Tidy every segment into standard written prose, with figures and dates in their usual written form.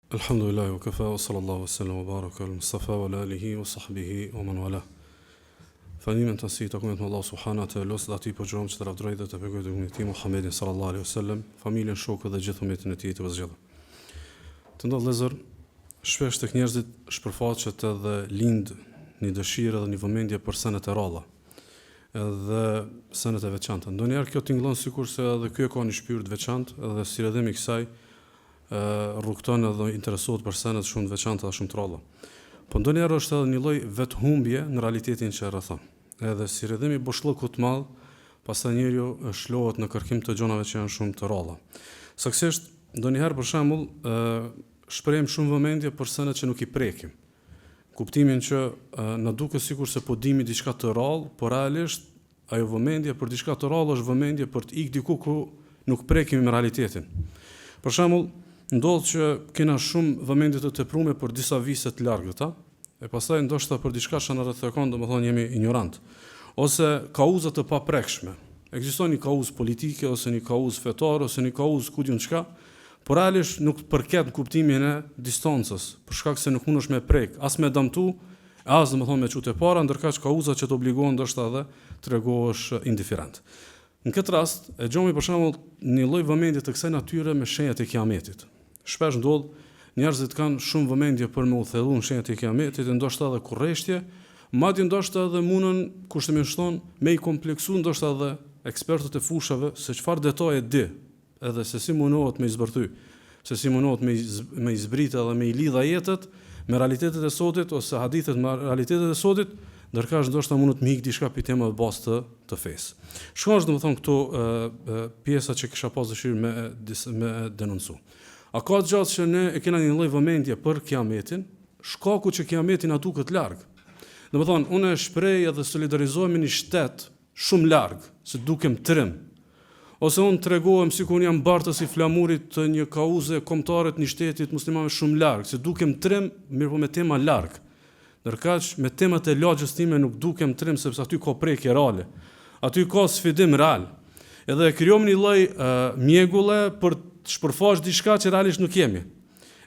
Alhamdulillah wa kafa wa sallallahu wa sallam wa baraka al Mustafa wa ala alihi wa sahbihi wa man wala. Falimin të nësi të kumet më Allah subhanahu wa ta'ala, dhe ati për gjërom që të rafdrojt dhe të pekojt e këmëti Muhammedin sallallahu alaihi wa sallam, familjen, shokët dhe gjithë umetin e tij të vëzgjellë. Të ndodh lezër, shpesh tek njerëzit shpërfaqet edhe lind një dëshirë dhe një vëmendje për senet e ralla, edhe senet e veçanta. Ndonjëherë kjo tingëllon sikurse edhe ky e ka një shpirt të veçantë, edhe si rrëdhimi i kësaj rrugton edhe interesohet për senet shumë të veçanta dhe shumë të ralla. Po ndonjëherë është edhe një lloj vethumbje në realitetin që rrethon. Edhe si rrëdhimi boshllëku të madh, pastaj njeriu shlohet në kërkim të gjonave që janë shumë të ralla. Saktësisht, ndonjëherë për shembull, shprehim shumë vëmendje për senet që nuk i prekim. Kuptimin që na duket sikurse po dimi diçka të rrallë, por realisht ajo vëmendje për diçka të rrallë është vëmendje për të ikë diku ku nuk prekim me realitetin. Për shembull, ndodh që kena shumë vëmendje të teprume për disa vise të largëta, e pastaj ndoshta për diçka që na rrethon, domethënë jemi ignorant, ose kauza të paprekshme. Ekziston një kauzë politike ose një kauzë fetare ose një kauzë ku diun çka, por realisht nuk përket në kuptimin e distancës, për shkak se nuk mundesh me prek, as me dëmtu, as domethënë me çutë para, ndërkaq kauza që të obligon ndoshta edhe tregohesh indiferent. Në këtë rast, e gjomi për shembull një lloj vëmendje të kësaj natyre me shenjat e kiametit. Shpesh ndodh njerëzit kanë shumë vëmendje për me u thellu në shenjat e kiametit, ndoshta edhe kurreshtje, madje ndoshta edhe mundën kushtimisht me i kompleksu ndoshta edhe ekspertët e fushave se çfarë detaje di, edhe se si mundohet me i zbërthy, se si mundohet me i zbritë edhe me i lidha jetët me realitetet e sotit ose hadithet me realitetet e sotit, ndërkaq ndoshta mundet me ik diçka pi tema të bazë të fesë. Shkosh domethënë këto pjesa që kisha pas dëshirë me denoncu. A ka gjatë që ne e kena një lloj vëmendje për kiametin, shkaku që kiameti na duket larg. Domethënë, unë e shpreh edhe solidarizohem me një shtet shumë larg, se dukem trim. Ose unë tregohem sikur jam bartës i flamurit të një kauze kombëtare të një shteti të muslimanëve shumë larg, se dukem trim, mirë po me tema larg. Ndërkaq me temat e lagjës time nuk dukem trim sepse aty ka prekje reale. Aty ka sfidim real. Edhe krijojmë një lloj mjegulle për të shpërfaqur diçka që realisht nuk kemi.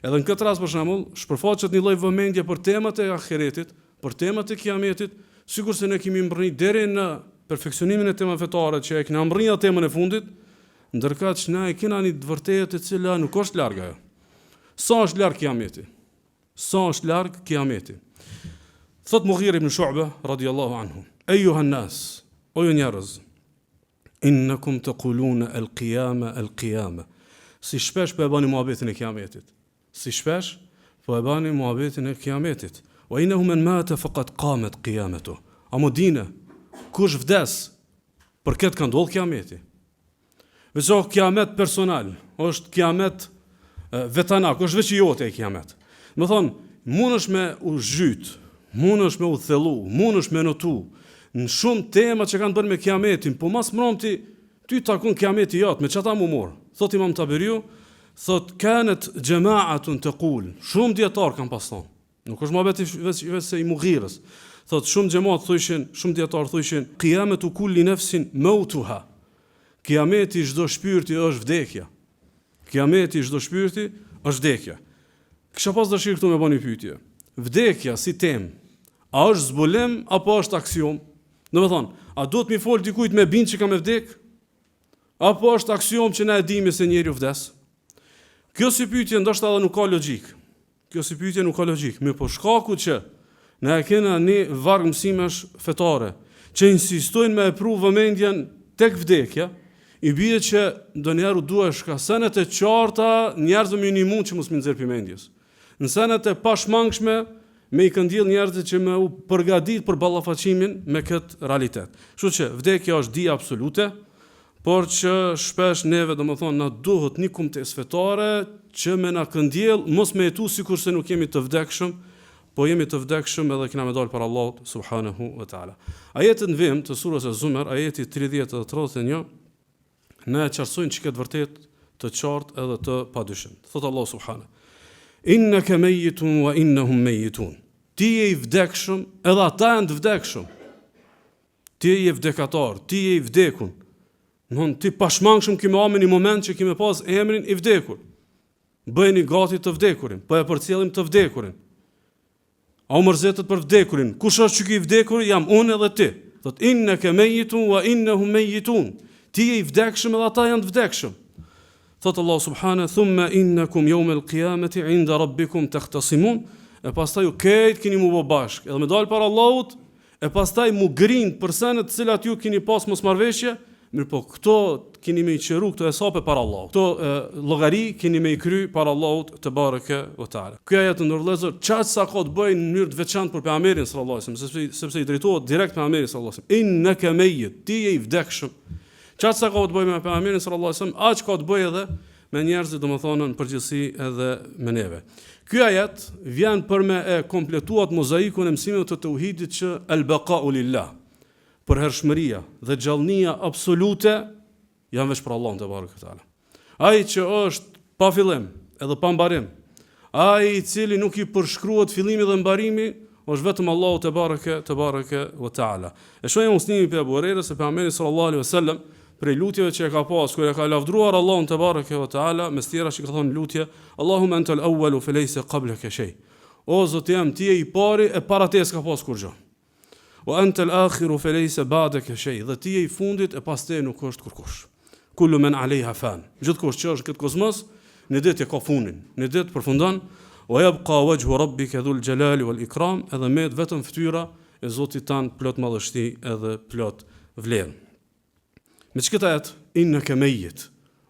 Edhe në këtë rast për shembull, shpërfaqet një lloj vëmendje për temat e ahiretit, për temat e kiametit, sikurse ne kemi mbërrit deri në perfeksionimin e temave fetare që e kemi mbërrit në temën e fundit, ndërkaq ne e kemi një të vërtetë e cila nuk është larg ajo. Sa është larg kiameti? Sa është larg kiameti? Thot Mughir ibn Shu'ba radiyallahu anhu: "Eyyuha an-nas, o ju njerëz, innakum taquluna al-qiyama al-qiyama." Si shpesh po e bani muhabetin e kiametit. Si shpesh po e bani muhabetin e kiametit. Wa innahu man mata faqad qamat qiyamatuh. Amo dine, kush vdes, për këtë ka ndodhur kiameti. Veço kiamet personal, është kiamet vetanak, është veç jote e kiamet. Do thonë, mundesh me u zhyt, mundesh me u thellu, mundesh me notu në shumë tema që kanë bërë me kiametin, po mas mbromti ty takon kiameti jot, me çata më mor. Thot Imam Taberiu, thot kanat jama'atun taqul. Shumë dietar kanë pas thonë. Nuk është mohabeti vetë se i Mughirës. Thot shumë xhamat thoshin, shumë dietar thoshin, qiyamatu kulli nafsin mautuha. Kiameti çdo shpirti është vdekja. Kiameti çdo shpirti është vdekja. Kisha pas dashur këtu me bëni pyetje. Vdekja si temë, a është zbulim apo është aksiom? Domethënë, a duhet mi fol dikujt me bind që ka me vdek? Apo është aksiom që na e dimi se njeriu vdes? Kjo si pyetje ndoshta edhe nuk ka logjik. Kjo si pyetje nuk ka logjik, mirë po shkaku që ne e kena një varg mësimesh fetare që insistojnë me pru vëmendjen tek vdekja, i bie që ndonjëherë duhesh ka senet e qarta njerëzve me një mund që mos më nxjerr mendjes. Në senet e pashmangshme me i këndjell njerëzit që me u përgatit për ballafaqimin me këtë realitet. Kështu që vdekja është dija absolute, por që shpesh neve domethënë na duhet një kumtes fetare që me na këndjell mos me jetu sikurse nuk jemi të vdekshëm, po jemi të vdekshëm edhe kena me dalë para Allahut subhanahu wa taala. Ajeti në vim të surës Az-Zumar, ajeti 30 dhe 31, ne qartësojnë që këtë vërtet të qartë edhe të padyshim. Thot Allah subhanahu: "Innaka mayyitun wa innahum mayyitun." Ti je i vdekshëm, edhe ata janë të vdekshëm. Ti je vdekatar, ti je i vdekur. Ti pashmangshëm kime ame një moment që kime pas emrin i vdekur. Bëjeni gati të vdekurin, po e përcjellim të vdekurin. A u mërzetet për vdekurin? Kush është që ki vdekur? Jam unë edhe ti. Thot innaka mayitun wa innahum mayitun. Ti je i vdekshëm edhe ata janë të vdekshëm. Thot Allah subhanahu thumma innakum yawm al-qiyamati 'inda rabbikum takhtasimun. E pastaj ju këtë keni mu bë bashk, edhe me dal para Allahut, e pastaj mu grind për senet të cilat ju keni pas mosmarrveshje, mirë po këto keni me i qeru, këto hesape para Allahut. Këto llogari keni me i kry para Allahut te bareke ve taala. Ky ajet ndërvëllezër çaq sa ka të bëjë në mënyrë të veçantë për pejgamberin sallallahu alajhi wasallam, sepse i drejtohet direkt pejgamberit sallallahu alajhi wasallam. Innaka mayyit, ti je i vdekshëm. Çaq sa ka të bëjë me pejgamberin sallallahu alajhi wasallam, aq ka të bëjë edhe me njerëzit, domethënë në përgjithësi edhe me neve. Ky ajet vjen për me e kompletuat mozaikun e mësimeve të tauhidit që al-baqa'u lillah, përhershmëria dhe gjallënia absolute janë veç për Allahun te bareke ve taala. Ai që është pa fillim edhe pa mbarim, ai i cili nuk i përshkruhet fillimi dhe mbarimi, është vetëm Allahu te bareke ve taala. E shohim muslimin pe Abu Huraira se pejgamberi sallallahu alaihi wasallam prej lutjeve që e ka pas kur e ka lavdruar Allahun te bareke ve taala, mes tjera që ka thonë lutje, Allahumma antal awwalu falaysa qablaka shay. O Zoti jam, ti je i pari e para te s'ka pas kurrë. Wa antal akhiru falaysa ba'daka shay. Dhe ti je i fundit e pas te nuk është kurkush. Kullu man alayha fan. Gjithkush që është këtë kozmos, në ditë ka fundin, në ditë përfundon. Wa yabqa wajhu rabbika dhul jalali wal ikram. Edhe me vetëm fytyra e Zotit tan plot madhështi edhe plot vlerë. Me çka ajet innaka mayyit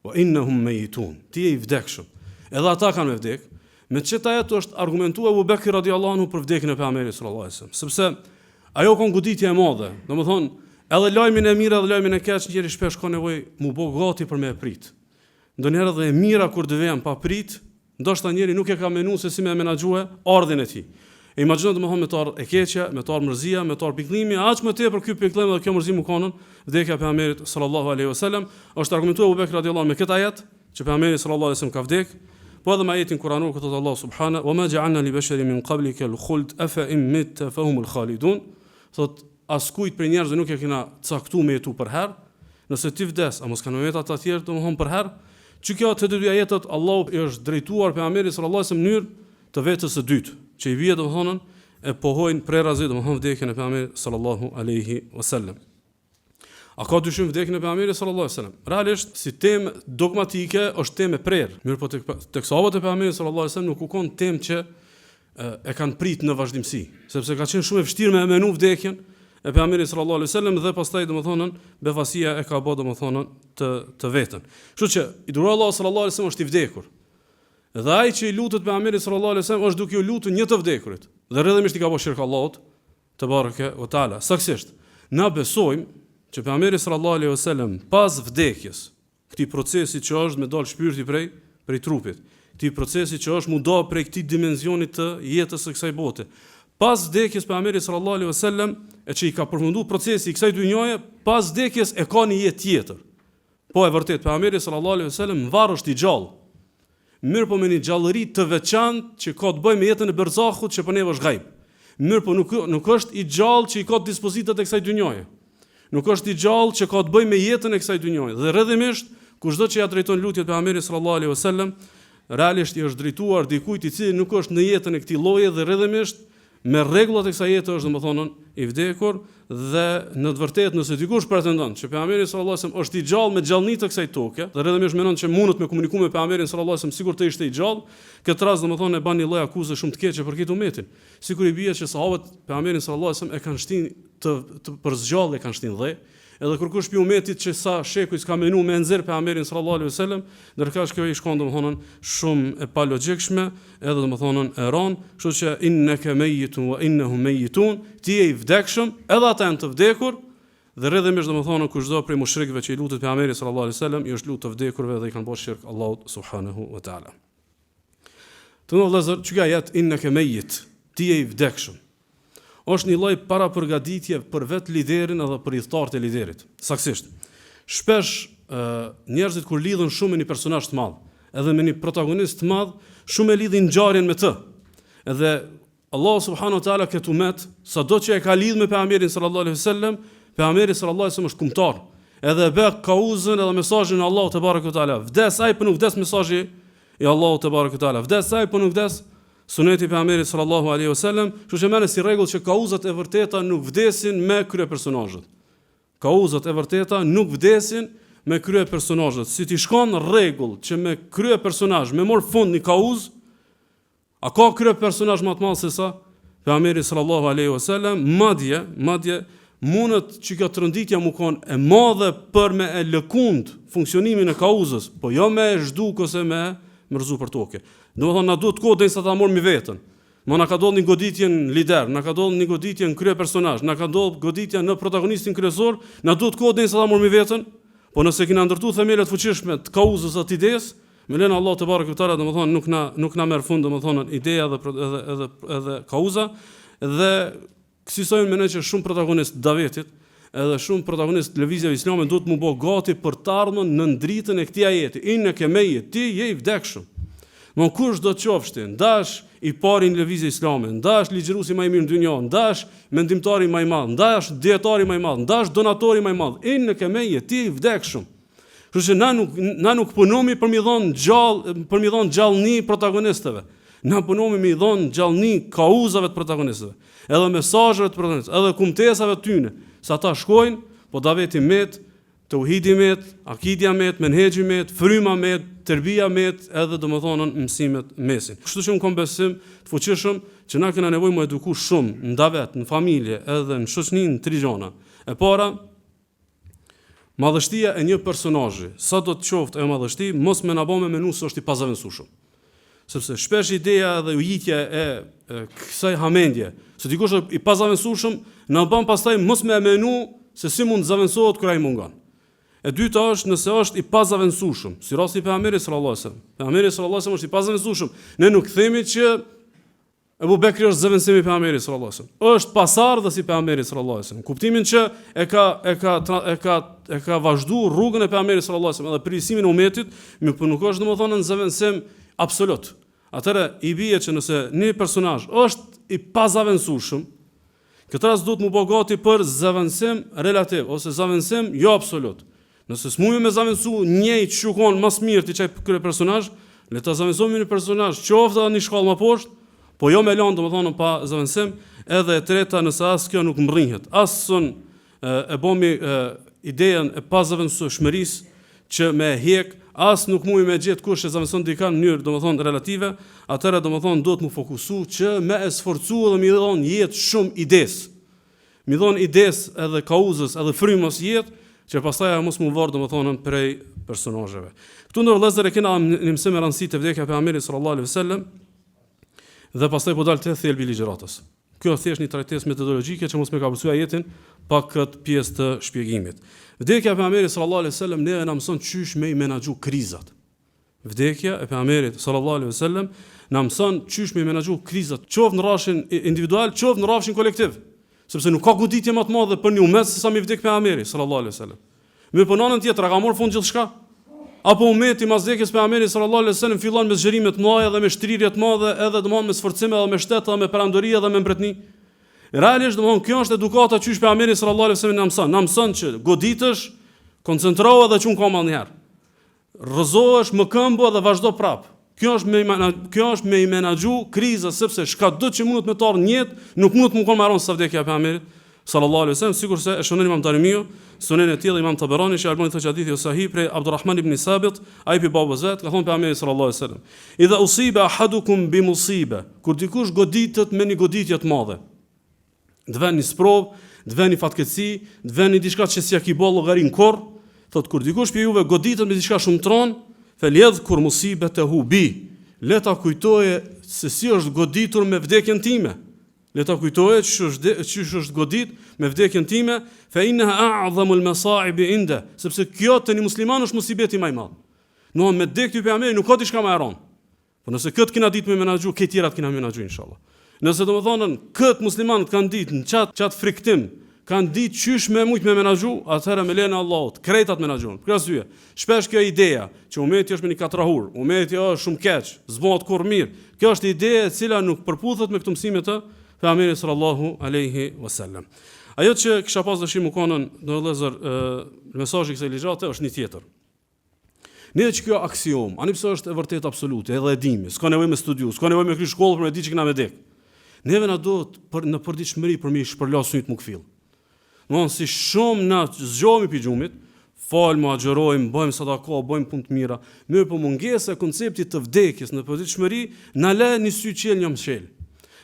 wa innahum mayitun. Ti je i vdekshëm. Edhe ata kanë vdek. Me çka ajet është argumentuar Abu Bekri radhiyallahu anhu për vdekjen e pejgamberit sallallahu alajhi wasallam. Sepse ajo ka goditje e madhe. Domethënë, edhe lajmin e mirë edhe lajmin e keq njëri shpesh ka nevojë mu bë gati për me e prit. Ndonjëherë edhe e mira kur të vjen pa prit, ndoshta njëri nuk e ka menuar se si me menaxhue ardhin e tij. E imagjino domethënë me të ardh e keqja, me të ardh mërzia, me të ardh pikëllimi, aq më tepër ky pikëllim dhe kjo mërzim u kanën vdekja e pejgamberit sallallahu alaihi wasallam, është argumentuar Abu Bekr radhiyallahu anhu me këtë ajet që pejgamberi sallallahu alaihi wasallam ka vdek, po edhe me ajetin kuranor që thotë Allah subhanahu wa ma ja'alna li basharin min qablika al-khuld afa in mitta fa humul khalidun. Thot askujt për njerëzve nuk e kena caktuar me jetu për herë, nëse ti vdes, a mos kanë veta të tjerë domthon për herë, që kjo të dy ajetet Allahu i është drejtuar pejgamberit sallallahu alaihi wasallam në mënyrë të vetës së dytë, që i vije domthonën e pohojnë prerazi domthon vdekjen e pejgamberit sallallahu alaihi wasallam. A ka dyshim vdekjen e pejgamberit sallallahu alaihi wasallam? Realisht si temë dogmatike është temë prerë, mirë po tek sahabët e pejgamberit sallallahu alaihi wasallam nuk u kon temë që e kanë prit në vazhdimsi, sepse ka qenë shumë e vështirë me menu vdekjen e pejgamberit sallallahu alaihi wasallam dhe pastaj domethënën befasia e ka bë domethënën të vetën. Kështu që i duroi Allah sallallahu alaihi wasallam është i vdekur. Dhe ai që i lutet pejgamberit sallallahu alaihi wasallam është duke u lutur një të vdekurit. Dhe rrjedhimisht i ka bërë shirk Allahut te bareke ve taala. Saktësisht, na besojmë që pejgamberi sallallahu alaihi wasallam pas vdekjes, këtij procesi që është me dal shpirti prej trupit, këtij procesi që është mu do prej këtij dimensionit të jetës së kësaj bote. Pas vdekjes pejgamberit sallallahu alaihi wasallam, e që i ka përfunduar procesi i kësaj dynjaje, pas vdekjes e ka një jetë tjetër. Po e vërtet pejgamberi sallallahu alaihi wasallam varr është i gjallë. Mirë po me një gjallëri të veçantë që ka të bëjë me jetën e berzahut që për neve është ghaib. Mirë po nuk është i gjallë që i ka të dispozitat e kësaj dynjaje. Nuk është i gjallë që ka të bëjë me jetën e kësaj dynjaje. Dhe rrjedhimisht kushdo që ja drejton lutjet pejgamberit sallallahu alaihi wasallam, realisht i është drejtuar dikujt i cili nuk është në jetën e këtij lloji dhe rrjedhimisht me rregullat e kësaj jete është domethënë i vdekur dhe në të vërtetë nëse dikush pretendon që pejgamberi sallallahu alajhi wasallam është i gjallë me gjallënitë të kësaj toke, dhe rrjedhimisht mendon që mundet me komunikuar me pejgamberin sallallahu alajhi wasallam sikur të ishte i gjallë, këtë rast domethënë e bën një lloj akuze shumë të keqe për këtë umetin. Sikur i bie që sahabët pejgamberin sallallahu alajhi wasallam e kanë shtin të për zgjallë e kanë shtin dhe edhe kur kush pi umetit që sa sheku s'ka menu me nxjerr pejgamberin sallallahu alaihi wasallam, ndërkaq kjo i shkon domethënë shumë e pa logjikshme, edhe domethënë e ron, kështu që innaka mayyitun wa innahum mayyitun, ti je i vdekshëm, edhe ata janë të vdekur, dhe rrjedhimisht domethënë kushdo prej mushrikëve që i lutet pejgamberit sallallahu alaihi wasallam, i është lutë të vdekurve dhe i kanë bërë shirk Allahut subhanahu wa taala. Të vëllezër, çka ajet innaka mayyit, ti je i vdekshëm, është një lloj para përgatitje për vetë liderin edhe për udhëtarët e liderit. Saktësisht. Shpesh njerëzit kur lidhen shumë me një personazh të madh, edhe me një protagonist të madh, shumë e lidhin ngjarjen me të. Edhe Allah subhanahu wa taala këtë umet, sado që e ka lidh me pejgamberin sallallahu alaihi wasallam, pejgamberi sallallahu alaihi wasallam është kumtar. Edhe e bë kauzën edhe mesazhin e Allahut te barekuhu taala. Vdes ai, po nuk vdes mesazhi i Allahut te barekutaala. Vdes sa po nuk vdes suneti i pejgamberit sallallahu alaihi wasallam, kështu që merret si rregull që kauzat e vërteta nuk vdesin me krye personazhet. Kauzat e vërteta nuk vdesin me krye personazhet. Si ti shkon rregull që me krye personazh, me mor fund një kauz, a ka krye personazh më të madh se sa pejgamberi sallallahu alaihi wasallam? Madje mundet që kjo tronditja mu kon e madhe për me e lëkund funksionimin e kauzës, po jo me e zhduk ose me mërzu për toke. Domethënë na duhet kohë derisa ta morëm vetën. Na ka ndodhur një goditje në lider, na ka ndodhur një goditje në krye personazh, na ka ndodhur goditja në protagonistin kryesor, na duhet kohë derisa ta morëm vetën. Po nëse kena ndërtuar themelet fuqishme të kauzës së idesë, me lënë Allah te barekutaala, domethënë nuk na merr fund domethënë ideja edhe kauza, dhe kësisojnë me ne që shumë protagonistë Davetit, edhe shumë protagonistë lëvizjeve islame duhet mu bë gati për të ardhmen në dritën e këtij ajeti. Inneke meyyit, ti je i vdekshëm. Mon kush do të qofshti, ndash i pari në lëvizje islame, ndash ligjëruesi më i mirë në dynjë, ndash mendimtari më i madh, ndash dietari më i madh, ndash donatori më i madh, inneke meyyit, ti je i vdekshëm. Kështu që na nuk punomi për mi dhon gjallëni protagonistëve. Na punomi mi dhon gjallëni kauzave të protagonistëve, edhe mesazheve të protagonistëve, edhe kumtesave të tyre, sa ata shkojnë, po Daveti met, tauhidi met, akidia met, menhexhi met, fryma met, tërbia met, edhe domethënë mësimet mesin. Kështu që un kam besim të fuqishëm që na kena nevojë më eduku shumë në davet, në familje, edhe në shoqërinë të rigjona. E para, madhështia e një personazhi, sa do të qoftë ajo madhështi, mos më na bë me menu se është i pazavendësueshëm. Sepse shpesh ideja dhe ujitja e kësaj hamendje, se dikush i pazavendësueshëm, na bën pastaj mos më menu se si mund të zavendësohet kur ai mungon. E dyta është nëse është i pazavendësueshëm, si rasti i pejgamberit sallallahu alajhi wasallam. Pejgamberi sallallahu alajhi wasallam është i pazavendësueshëm. Ne nuk themi që Ebu Bekri është zëvendësim i pejgamberit sallallahu alajhi wasallam. Është pasardhës i pejgamberit sallallahu alajhi wasallam. Kuptimin që e ka vazhduar rrugën e pejgamberit sallallahu alajhi wasallam edhe përgjegjësimin e umetit, por nuk është domethënë në zëvendësim absolut. Atëherë i bie që nëse një personazh është i pazavendësueshëm, këtë rast duhet mu bë gati për zëvendësim relativ ose zëvendësim jo absolut. Nëse s'mujme me zavendësu njëjtë shukon më mirë ti çaj ky personazh, le ta zavendësojmë një personazh qoftë edhe një shkallë më poshtë, po jo me lëndë domethënë pa zavendësim. Edhe e treta, nëse as kjo nuk mrrihet, asun e bomi idenë e pazavendësueshmërisë që me hjek, as nuk mujë me gjetë kush e zavendëson dikan në mënyrë domethënë relative, atëherë domethënë duhet mu fokusu që me e sforcu edhe mi dhon jetë shumë ides. Mi dhon ides edhe kauzës edhe frymës jetë, që pastaj mos mu varr domethënë prej personazheve. Këtu ndër vëllezër e kena një mësim me rëndësi të vdekja e pejgamberit sallallahu alaihi wasallam, dhe pastaj po dal te thelbi i ligjëratës. Kjo është thjesht një trajtesë metodologjike që mos më ka përcjell ajetin pa këtë pjesë të shpjegimit. Vdekja e pejgamberit sallallahu alaihi wasallam ne na mëson çysh me i menaxhu krizat. Vdekja e pejgamberit sallallahu alaihi wasallam na mëson çysh me i menaxhu krizat, qoftë në rrafshin individual, qoftë në rrafshin kolektiv. Sepse nuk ka goditje më të madhe për një umet se sa mi vdek pejgamberi sallallahu alaihi wasallam. Me punonën tjetër ka marrë fund gjithçka. Apo umeti mas vdekjes pejgamberit sallallahu alaihi wasallam fillon me zgjerime të mëdha dhe me shtrirje të mëdha, edhe domthonë me sforcime edhe me shtet edhe me perandori edhe me mbretëni. Realisht domthonë kjo është edukata çysh pejgamberi sallallahu alaihi wasallam na mëson që goditësh, koncentrohu edhe çun koma ndonjëherë. Rrëzohesh më këmbo dhe vazhdo prap. Kjo është me i menaxhu krizën, sepse çka do që mundet me të ardhur në jetë, nuk mundet më kon marron sa vdekja e pejgamberit sallallahu alaihi wasallam, sikurse e shënon Imam Darimiu, sunen e tij Imam Taberani, që Albani thotë hadithi sahih prej Abdulrahman ibn Sabit, ai pi babës vet, ka thonë pejgamberi sallallahu alaihi wasallam: "Idha usiba ahadukum bi musiba", kur dikush goditet me një goditje të madhe, të vjen një sprov, të vjen një fatkeqësi, të vjen një diçka që s'ja ki bë llogarin kurr, thotë kur dikush prej juve goditet me diçka shumë tron, feljedh kur musibatahu bi, le ta kujtoje se si është goditur me vdekjen time. Le ta kujtoje çish është godit me vdekjen time, fa innaha a'zamu al-masa'ib inda, sepse kjo te një musliman është musibeti më i madh. No me vdekje ty pejgamberi nuk ka diçka më e rëndë. Po nëse kët kena ditë me menaxhu, këtë tjerat kena menaxhu inshallah. Nëse domethënë kët muslimanët kanë ditë në çat friktim, kanë ditë çysh me mujt me menaxhu, atëherë me lenë Allahut, kretat menaxhon. Për arsye, shpesh kjo ideja që umeti është me një katrahur, umeti është shumë keq, zbohet kurrë mirë. Kjo është ide e cila nuk përputhet me këto mësime të pejgamberit sallallahu alaihi wasallam. Ajo që kisha pas dëshirë më konën, do vëllezër, mesazhi i kësaj ligjate është një tjetër. Ne që kjo aksiom, ani pse është e vërtet absolute, edhe e dimi, s'ka nevojë me studiu, s'ka nevojë me kry shkollë për me di që kena me dek. Neve na duhet në përditshmëri për mi shpërlas nyt mukfill. Domthon si shumë na zgjohemi pi xhumit, falmë, agjerojmë, bëjmë sadaka, bëjmë punë të mira, mirë po mungesa e konceptit të vdekjes në përditshmëri na lë një sy qel një mshel.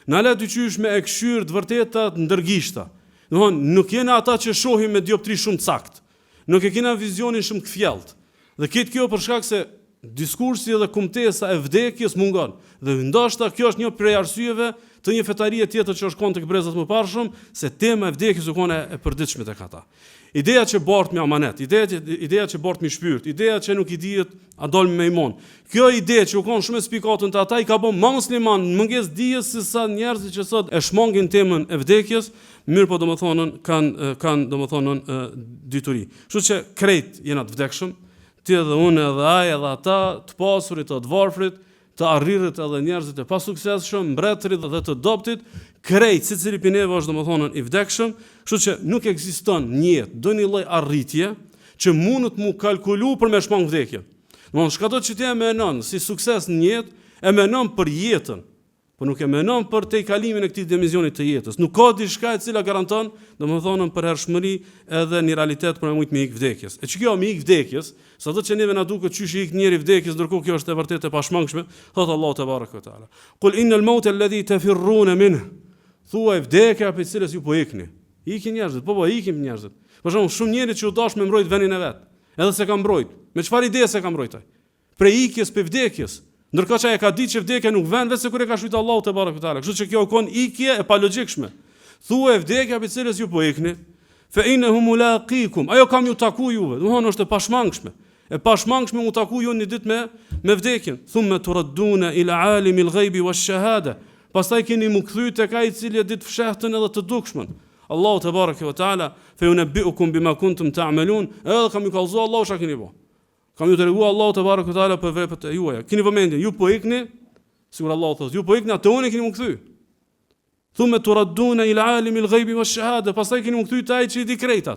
Na lë dyqysh me e këshyr të vërteta ndërgishta. Domthon nuk jena ata që shohim me dioptri shumë sakt. Nuk e kena vizionin shumë kthjellët. Dhe këtë kjo për shkak se diskursi dhe kumtesa e vdekjes mungon. Dhe ndoshta kjo është një prej arsyeve të një fetarie tjetër që është konë tek brezat më parshëm, se tema e vdekjes u konë e përditshme tek ata. Ideja që bart me amanet, ideja që bart me shpirt, ideja që nuk i dihet a dal me iman. Kjo ide që u konë shumë spikatën të ata i ka bën më musliman, mungesë dijes se sa njerëz që sot e shmangin temën e vdekjes, mirë po domethënë kanë domethënë dituri. Kështu që krejt jena të vdekshëm, ti edhe unë edhe ai edhe ata, të pasurit, të varfrit, të arrirët edhe njerëzit e pasuksesshëm, mbretërit dhe të dobtit, krejt secili prej neve është domethënë i vdekshëm, kështu që nuk ekziston një jetë, do një lloj arritje që mundet mu kalkulu për me shmang vdekjen. Domethënë çka do që ti e menon si sukses në jetë, e menon për jetën, por nuk e menon për te kalimin e këtij dimensionit të jetës. Nuk ka diçka e cila garanton, domethënë për hershmëri edhe një realitet për me ik vdekjes. E që kjo me ik vdekjes, sado që neve na duket çysh i ik njëri vdekjes, ndërkohë kjo është e vërtetë e pashmangshme, thot Allahu te baraka te ala. Qul innal mauta alladhi tafirruna minhu. Thuaj vdekja për cilës ju po ikni. Ikin njerëzit, po ikim njerëzit. Për shembull, shumë njerëz që u dash me mbrojt vendin e vet, edhe se ka mbrojt. Me çfarë ide se ka mbrojtaj? Prej ikjes për vdekjes. Ndërkohë që ai ka ditë që vdekja nuk vjen vetë se kur e ka shujt Allahu te baraka te ala. Kështu që kjo kon ikje e palogjikshme. Thuaj vdekja për cilës ju po ikni, fa innahum mulaqikum. Ajo kam ju taku juve. Domthonë është e pashmangshme. E pashmangshme u taku ju një ditë me vdekjen. Thumma turadduna ila alimil ghaibi wash-shahada. Pastaj keni mu kthy tek ai i cili e ditë fshehtën edhe të dukshmën. Allahu te baraka te ala fa yunabbiukum bima kuntum ta'malun. Edhe kam ju kallzu Allahu çka keni bë. Kam ju treguar Allahu te baraka te ala për veprat e juaja. Keni vëmendje, ju po ikni, sigur Allahu thotë, ju po ikni atë unë keni mu kthy. Thumma turadduna ila alimil ghaibi wash-shahada. Pastaj keni mu kthy te ai që i di krejtat.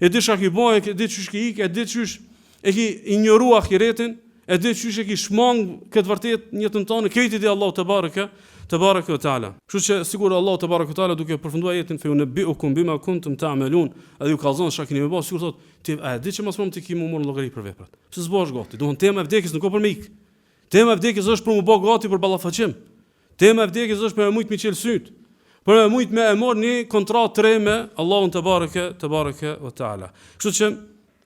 E di çka ki bën, e di çysh ki ik, e di çysh e ki injorua ahiretin, e di çysh e ki shmang këtë vërtet në jetën tonë, këtë di Allahu te baraka ve taala. Kështu që sigur Allahu te baraka ve taala duke përfunduar jetën fe unbiukum bima kuntum ta'malun, edhe ju kallzon çka keni bërë, sigur thotë, ti a di që mos mund të kemi marrë llogari për veprat. Pse s'bosh gati? Domthon tema e vdekjes nuk ka për me ik. Tema e vdekjes është për mu bë gati për ballafaqim. Tema e vdekjes është për me mujt me qelsyt. Për me mujt me e marr një kontratë tre me Allahun te baraka ve taala. Kështu që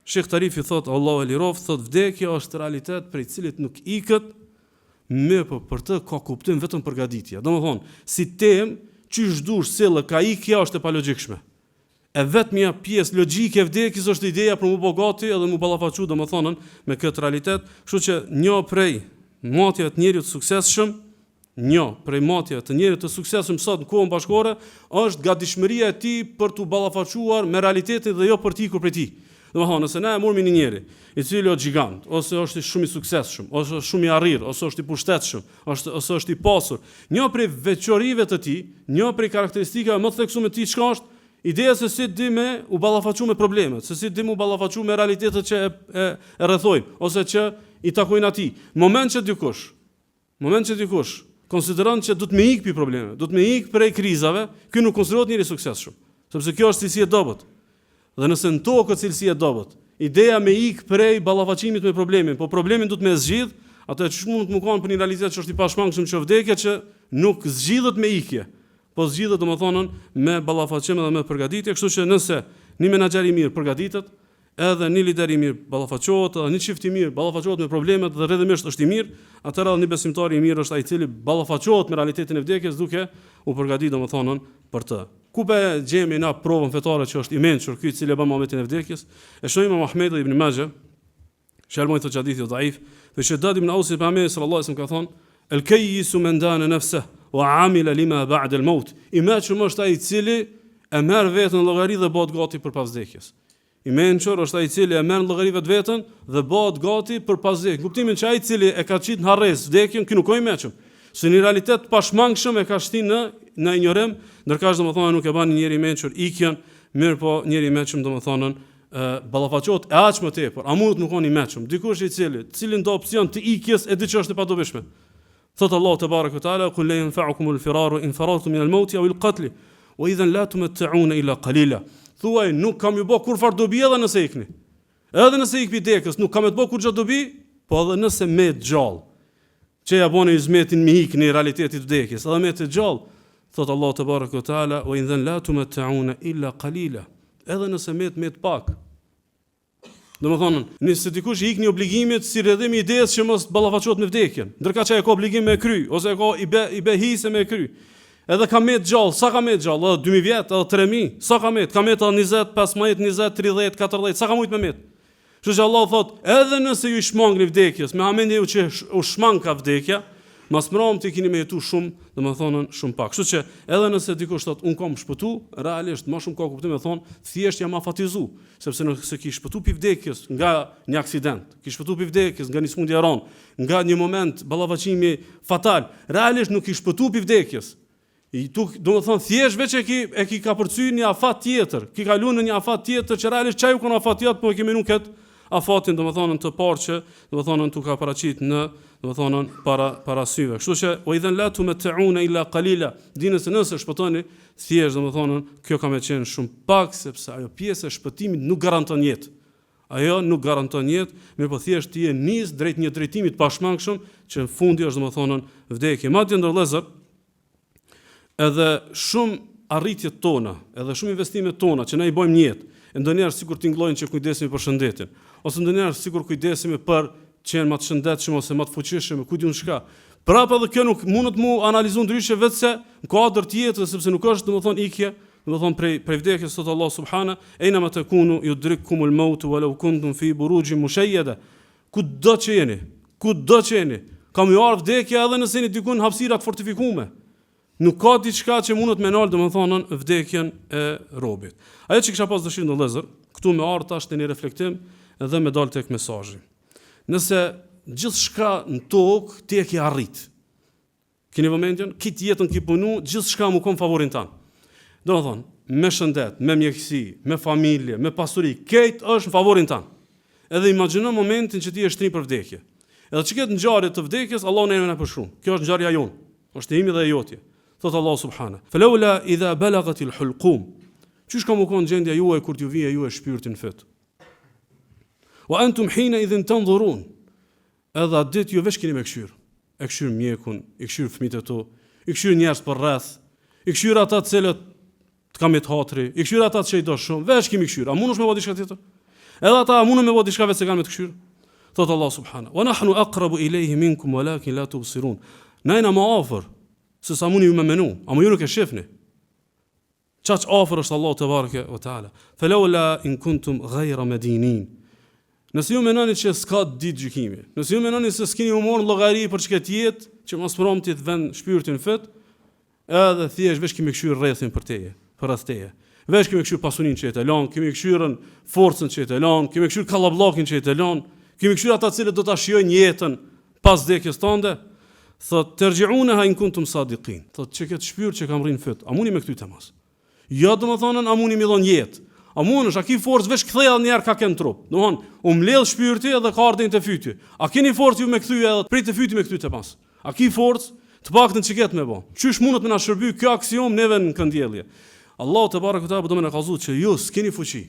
Sheikh Tarifi thotë, Allahu e liroft, thotë vdekja është realitet për i cilit nuk ikët. Me për të ka kuptim vetëm përgatitja. Domethënë, si temë, çysh dush sjellë ka ikja është e palogjikshme. E vetmja pjesë logjike e vdekjes është ideja për mu bë gati edhe mu ballafaqu domethënë me këtë realitet, kështu që një prej matjeve të njerit të suksesshëm, sot në kohën bashkore është gatishmëria e tij për të ballafaquar me realitetin dhe jo për të ikur prej tij. Domethënë, nëse na e morëm një njeri i cili është gjigant, ose është shumë i suksesshëm, ose është shumë i arrir, ose është i pushtetshëm, ose është i pasur, një prej veçorive të tij, një prej karakteristikave më të theksuara të tij çka është? Ideja se si di me u ballafaqu me problemet, se si di me u ballafaqu me realitetet që e rrethojnë, ose që i takojnë atij. Në moment që dikush konsideron që do të më ikë pi probleme, do të më ikë prej krizave, ky nuk konsiderohet njëri i suksesshëm, sepse kjo është cilësi e dobët. Dhe nëse në tokë cilësi e dobët, ideja me ik prej ballafaqimit me problemin, po problemin do të më zgjidh, atë ç'është mund të më kanë për një realitet që është i pashmangshëm që vdekja që nuk zgjidhet me ikje, po zgjidhet domethënë me ballafaqim dhe me përgatitje, kështu që nëse një menaxher i mirë përgatitet, edhe një lider i mirë ballafaqohet, edhe një çift i mirë ballafaqohet me problemet dhe rrjedhimisht është i mirë, atëherë një besimtar i mirë është ai i cili ballafaqohet me realitetin e vdekjes duke u përgatitur domethënë për të. Ku be gjemi na provën fetare që është i mençur ky i cili e bën momentin e vdekjes? E shohim Muhamedi ibn Majah, shalmoi të hadithi dhaif, për Shaddad ibn Aus ibn Amir sallallahu alaihi wasallam ka thonë: "El-kayyisu man dana nafsahu wa 'amila lima ba'da al-maut." I mençur është ai i cili e merr veten në llogari dhe bëhet gati për pas vdekjes. I mençur është ai i cili e merr në llogari veten dhe bëhet gati për pas vdekjes. Kuptimin që ai i cili e ka qit në harres vdekjen, ky nuk ka i mençur. Se një realitet pashmangshëm e ka shtinë në ignorim, ndërkaq domethënë nuk e bën njëri i mençur ikjen, mirë po njëri i mençur domethënë ballafaqohet e aq më tepër, a mund të nuk qenë i mëshëm. Dikush i cilin do opsion të ikjes e di që është e padobishme. Thot Allah te bareke ve taala, "Qul la yanfa'ukum al-firaru in farartum min al-maut aw al-qatl, wa idhan la tumatta'una illa qalila." Thuaj, nuk kam ju bë kurfar dobi edhe nëse ikni. Edhe nëse ik vdekës, nuk kam të bë kur çdo dobi, po edhe nëse me gjallë. Që ja boni hizmetin me ikni në realitetit vdekjes, edhe me të gjallë. Thot Allah te bareke ve taala, "Wa idhan la tumatta'una illa qalila." Edhe nëse me të pak. Domethënë, nëse dikush i ikni obligimit, si rrjedhimi i idesë që mos ballafaqohet me vdekjen, ndërka që ai ka obligim me kry, ose ka i be hise me kry. Edhe ka me gjallë, sa ka me gjallë, edhe 2000 vjet, edhe 3000, sa ka me, ka me edhe 20, 15, 20, 30, 40, sa ka mujt me met. Kështu që Allah thot, edhe nëse ju shmangni vdekjes, me hamendje ju që u shmang ka vdekja, mas mram të keni me jetu shumë, domethënë shumë pak. Kështu që edhe nëse dikush thot un kam shpëtu, realisht më shumë ka kuptim me thon, thjesht jam afatizu, sepse nëse ki shpëtu pi vdekjes nga një aksident, ki shpëtu pi vdekjes nga një smundje e rënd, nga një moment ballafaqimi fatal, realisht nuk ki shpëtu pi vdekjes. I tuk, domethënë thjesht veç e ki ka përcy një afat tjetër, ki kaluar në një afat tjetër që realisht çaju kanë afat tjetër, po kemi nuk ket afatin domethënë të parë që domethënë tu ka paraqit në domethënë para syve. Kështu që o idhen la tumatta'una illa qalila, dini se nëse shpëtoni thjesht domethënë kjo ka më qenë shumë pak, sepse ajo pjesë e shpëtimit nuk garanton jetë. Ajo nuk garanton jetë, mirë po thjesht ti je nis drejt një drejtimi të pashmangshëm që në fundi është domethënë vdekje. Madje ndër vëllezër, edhe shumë arritjet tona, edhe shumë investimet tona që ne i bëjmë në jetë, ndonjëherë sikur tingëllojnë që kujdesemi për shëndetin, ose ndonjëherë sikur kujdesemi për qenë më të shëndetshëm ose më të fuqishëm, ku diun çka. Prapë edhe kjo nuk mundet mu analizu ndryshe vetë se në kuadër të jetës, sepse nuk është domethënë ikje, domethënë prej vdekjes sot Allah subhana, "Eina ma takunu yudrikkumul maut walau kuntum fi burujin mushayyada." Kudo që jeni, kam ju ardhur vdekja edhe nëse jeni diku në hapësira të fortifikuara. Nuk ka diçka që mundet me nal domethënë vdekjen e robit. Ajo që kisha pas dëshirë në vëllezër, këtu me ardh tash te një reflektim dhe me dal tek mesazhi. Nëse gjithçka në tokë ti e ke arrit. Keni vëmendjen, këtë jetën ki punu, gjithçka mu kon favorin tan. Domethënë, me shëndet, me mjekësi, me familje, me pasuri, këtë është në favorin tan. Edhe imagjino momentin që ti je shtrim për vdekje. Edhe që këtë ngjarje të vdekjes, Allah na jep për shumë. Kjo është ngjarja jon. Është imi dhe e jotje. Thot Allah subhana, "Falawla idha balagatil hulqum." Çish ka më kon gjendja juaj kur t'ju vije ju e shpirtin fyt. "Wa antum hina idhin tanzurun." Edhe atë ditë ju veç keni me këshyr. E këshyr mjekun, i këshyr fëmijët e tu, i këshyr njerëz për rreth, i këshyr ata të cilët të kamit hatri, i këshyr ata që i do shumë, veç kemi këshyr. A mundesh me vë diçka tjetër? Edhe ata mundën me vë diçka vetë se kanë me të këshyr. Thot Allah subhana, "Wa nahnu aqrabu ilayhi minkum walakin la tubsirun." Na jena më afër se sa mundi ju me menu, ama ju nuk e shifni. Çaq afër është Allah te bareke ve taala. "Falawla in kuntum ghayra madinin." Nëse ju menoni që s'ka ditë gjykimi, nëse ju menoni se s'keni humor llogari për çka jetë, që mos promti të vend shpirtin fët, edhe thjesht veç kemi këshyr rrethin për teje, për rreth teje. Veç kemi këshyr pasuninë që e lën, kemi këshyrën forcën që e lën, kemi këshyr kallabllokin që e lën, kemi këshyr ata që do ta shijojnë jetën pas vdekjes tënde. Thot terji'unaha in kuntum sadiqin. Thot që këtë shpirt që kam rrin fët, a muni me këty temas? Jo domethënë a muni mi dhon jetë. A mundesh, a ki forcë veç kthej edhe një herë ka ken trup. Domthon, u mbledh shpirti edhe ka ardhin te fyti. A keni forcë ju me kthy edhe prit te fyti me këty temas? A ki forcë të paktën çiket me bë? Qysh mundet me na shërby kjo aksion neve në këndjellje? Allah te bareku do më na kallzu që ju s'keni fuqi.